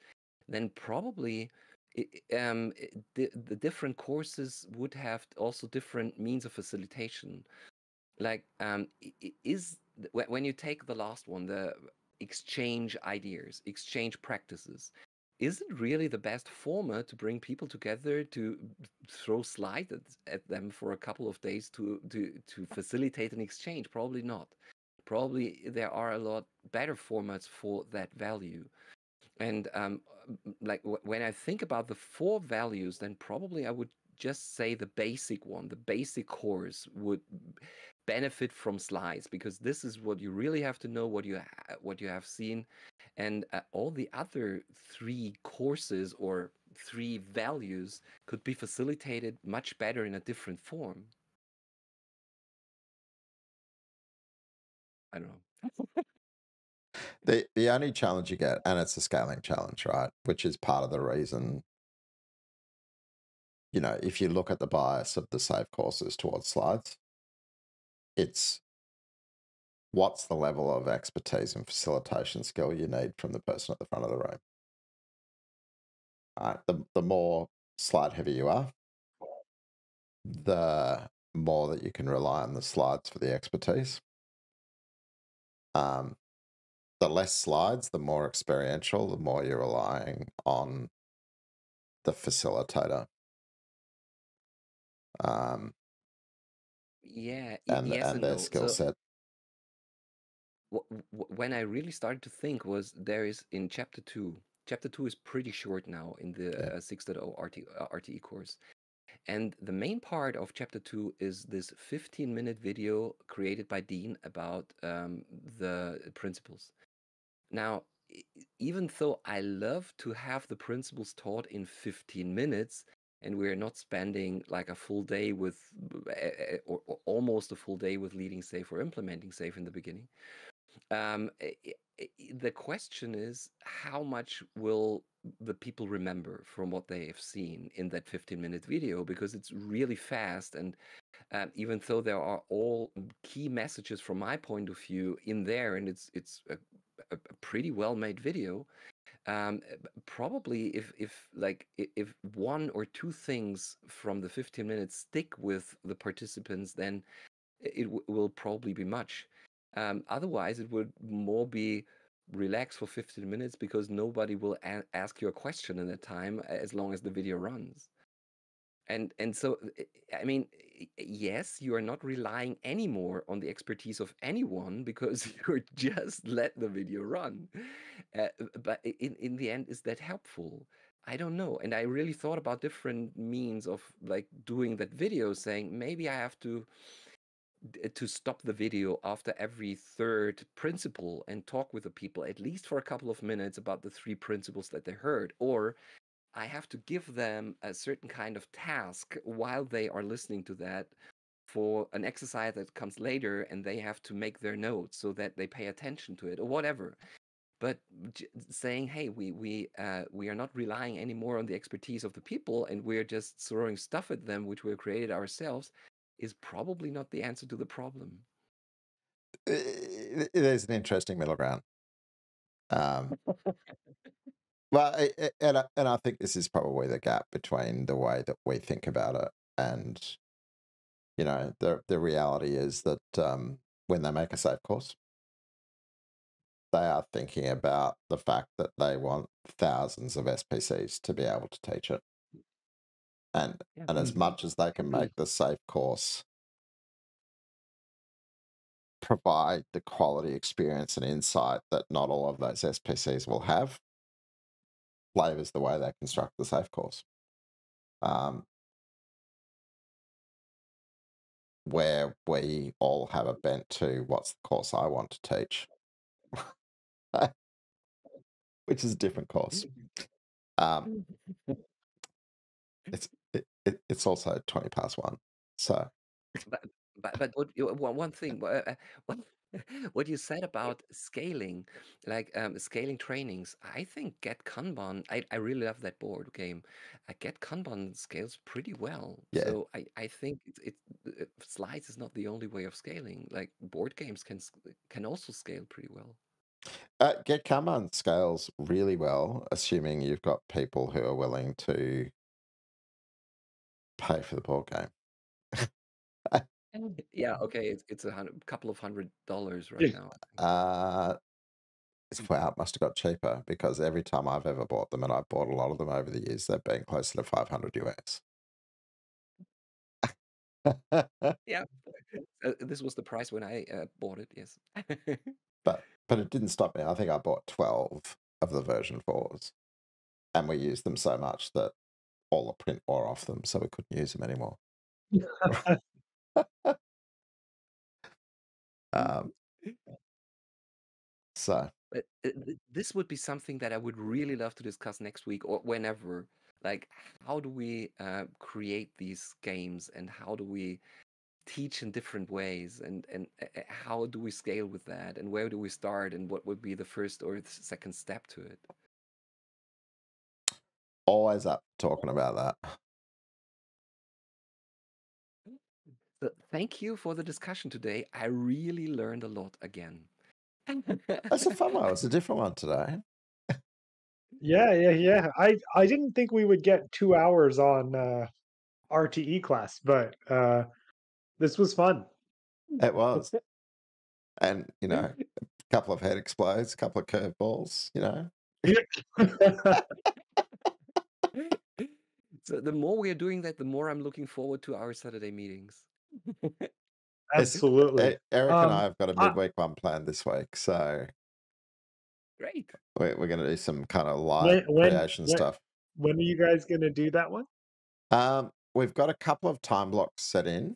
Then probably the different courses would have also different means of facilitation. like when you take the last one, the exchange ideas, exchange practices, is it really the best format to bring people together to throw slides at them for a couple of days to facilitate an exchange? Probably not. Probably there are a lot better formats for that value. And like when I think about the 4 values, then probably I would just say the basic one, the basic course would benefit from slides, because this is what you really have to know, what you have seen, and all the other 3 courses or 3 values could be facilitated much better in a different form. I don't know. The only challenge you get, and it's a scaling challenge, right? Which is part of the reason, if you look at the bias of the SAFe courses towards slides, it's what's the level of expertise and facilitation skill you need from the person at the front of the room. The more slide heavy you are, the more that you can rely on the slides for the expertise. The less slides, the more experiential, the more you're relying on the facilitator. Yeah, and yes and their no. skill So set. when I really started to think was there is in chapter 2. Chapter 2 is pretty short now in the Yeah. 6.0 RTE course. And the main part of chapter 2 is this 15-minute video created by Dean about the principles. Now, even though I love to have the principles taught in 15 minutes, and we're not spending like a full day with, or almost a full day with leading SAFe or implementing SAFe in the beginning, the question is, how much will the people remember from what they have seen in that 15-minute video? Because it's really fast, and even though there are all key messages from my point of view in there, and it's a pretty well made video, probably if 1 or 2 things from the 15 minutes stick with the participants, then it will probably be much. Otherwise, it would more be relax for 15 minutes, because nobody will ask you a question in that time as long as the video runs. And so, I mean, yes, you are not relying anymore on the expertise of anyone, because you're just let the video run. But in the end, is that helpful? I don't know. And I really thought about different means of like doing that video, saying maybe I have to stop the video after every 3rd principle and talk with the people at least for a couple of minutes about the 3 principles that they heard. Or I have to give them a certain kind of task while they are listening to that for an exercise that comes later, and they have to make their notes so that they pay attention to it or whatever. But saying, hey, we are not relying anymore on the expertise of the people, and we're just throwing stuff at them which we created ourselves, is probably not the answer to the problem. There's an interesting middle ground. Well, and I think this is probably the gap between the way that we think about it and, the reality is that when they make a SAFe course, they are thinking about the fact that they want thousands of SPCs to be able to teach it. And Yeah. as much as they can make the SAFe course provide the quality experience and insight that not all of those SPCs will have, flavors the way they construct the SAFe course. Where we all have a bent to what's the course I want to teach, which is a different course. It's also 20 past 1. So But one thing, what you said about scaling, like scaling trainings, I think Get Kanban, I really love that board game. Get Kanban scales pretty well. yeah, So I think slides is not the only way of scaling. Like board games can also scale pretty well. Get Kanban scales really well, assuming you've got people who are willing to pay for the board game. Yeah, okay, it's couple of $100 right Yeah. now. Wow, it must have got cheaper because every time I've ever bought them, and I've bought a lot of them over the years, they've been closer to 500 US. Yeah, this was the price when I bought it. Yes. but it didn't stop me. I think I bought 12 of the version 4s, and we used them so much that all the print wore off them, so we couldn't use them anymore. Um, so But this would be something that I would really love to discuss next week or whenever. Like, how do we create these games, and how do we teach in different ways, and how do we scale with that, and where do we start, and what would be the first or the second step to it? always up talking about that. So thank you for the discussion today. I really learned a lot again. That's a fun one. It's a different one today. Yeah. I didn't think we would get 2 hours on RTE class, but this was fun. It was. And, a couple of head explodes, a couple of curveballs, So the more we are doing that, the more I'm looking forward to our Saturday meetings. Absolutely. Eric and I have got a I, midweek one planned this week, so Great. we're going to do some kind of live creation stuff. when are you guys going to do that one? We've got a couple of time blocks set in.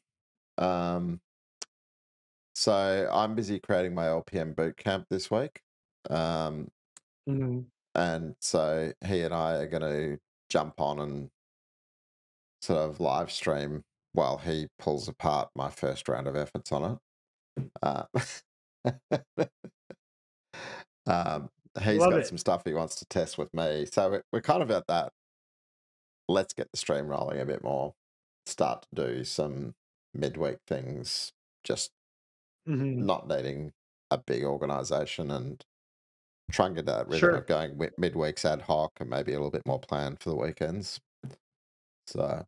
So I'm busy creating my LPM bootcamp this week. Mhm. And so he and I are going to jump on and sort of live stream while he pulls apart my first round of efforts on it. He's Love got it. some stuff he wants to test with me. So we're kind of at that. Let's get the stream rolling a bit more. Start to do some midweek things, just Mhm. not needing a big organization, and try and get that rhythm Sure. of going midweeks ad hoc and maybe a little bit more planned for the weekends. So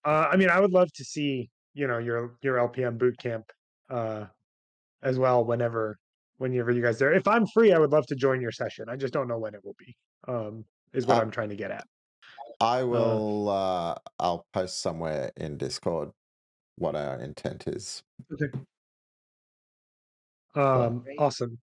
I mean, I would love to see, your LPM boot camp as well whenever you guys there. If I'm free, I would love to join your session. I just don't know when it will be. Is what I, I'm trying to get at. I Uh, will. I'll post somewhere in Discord what our intent is. okay. So Great. Awesome.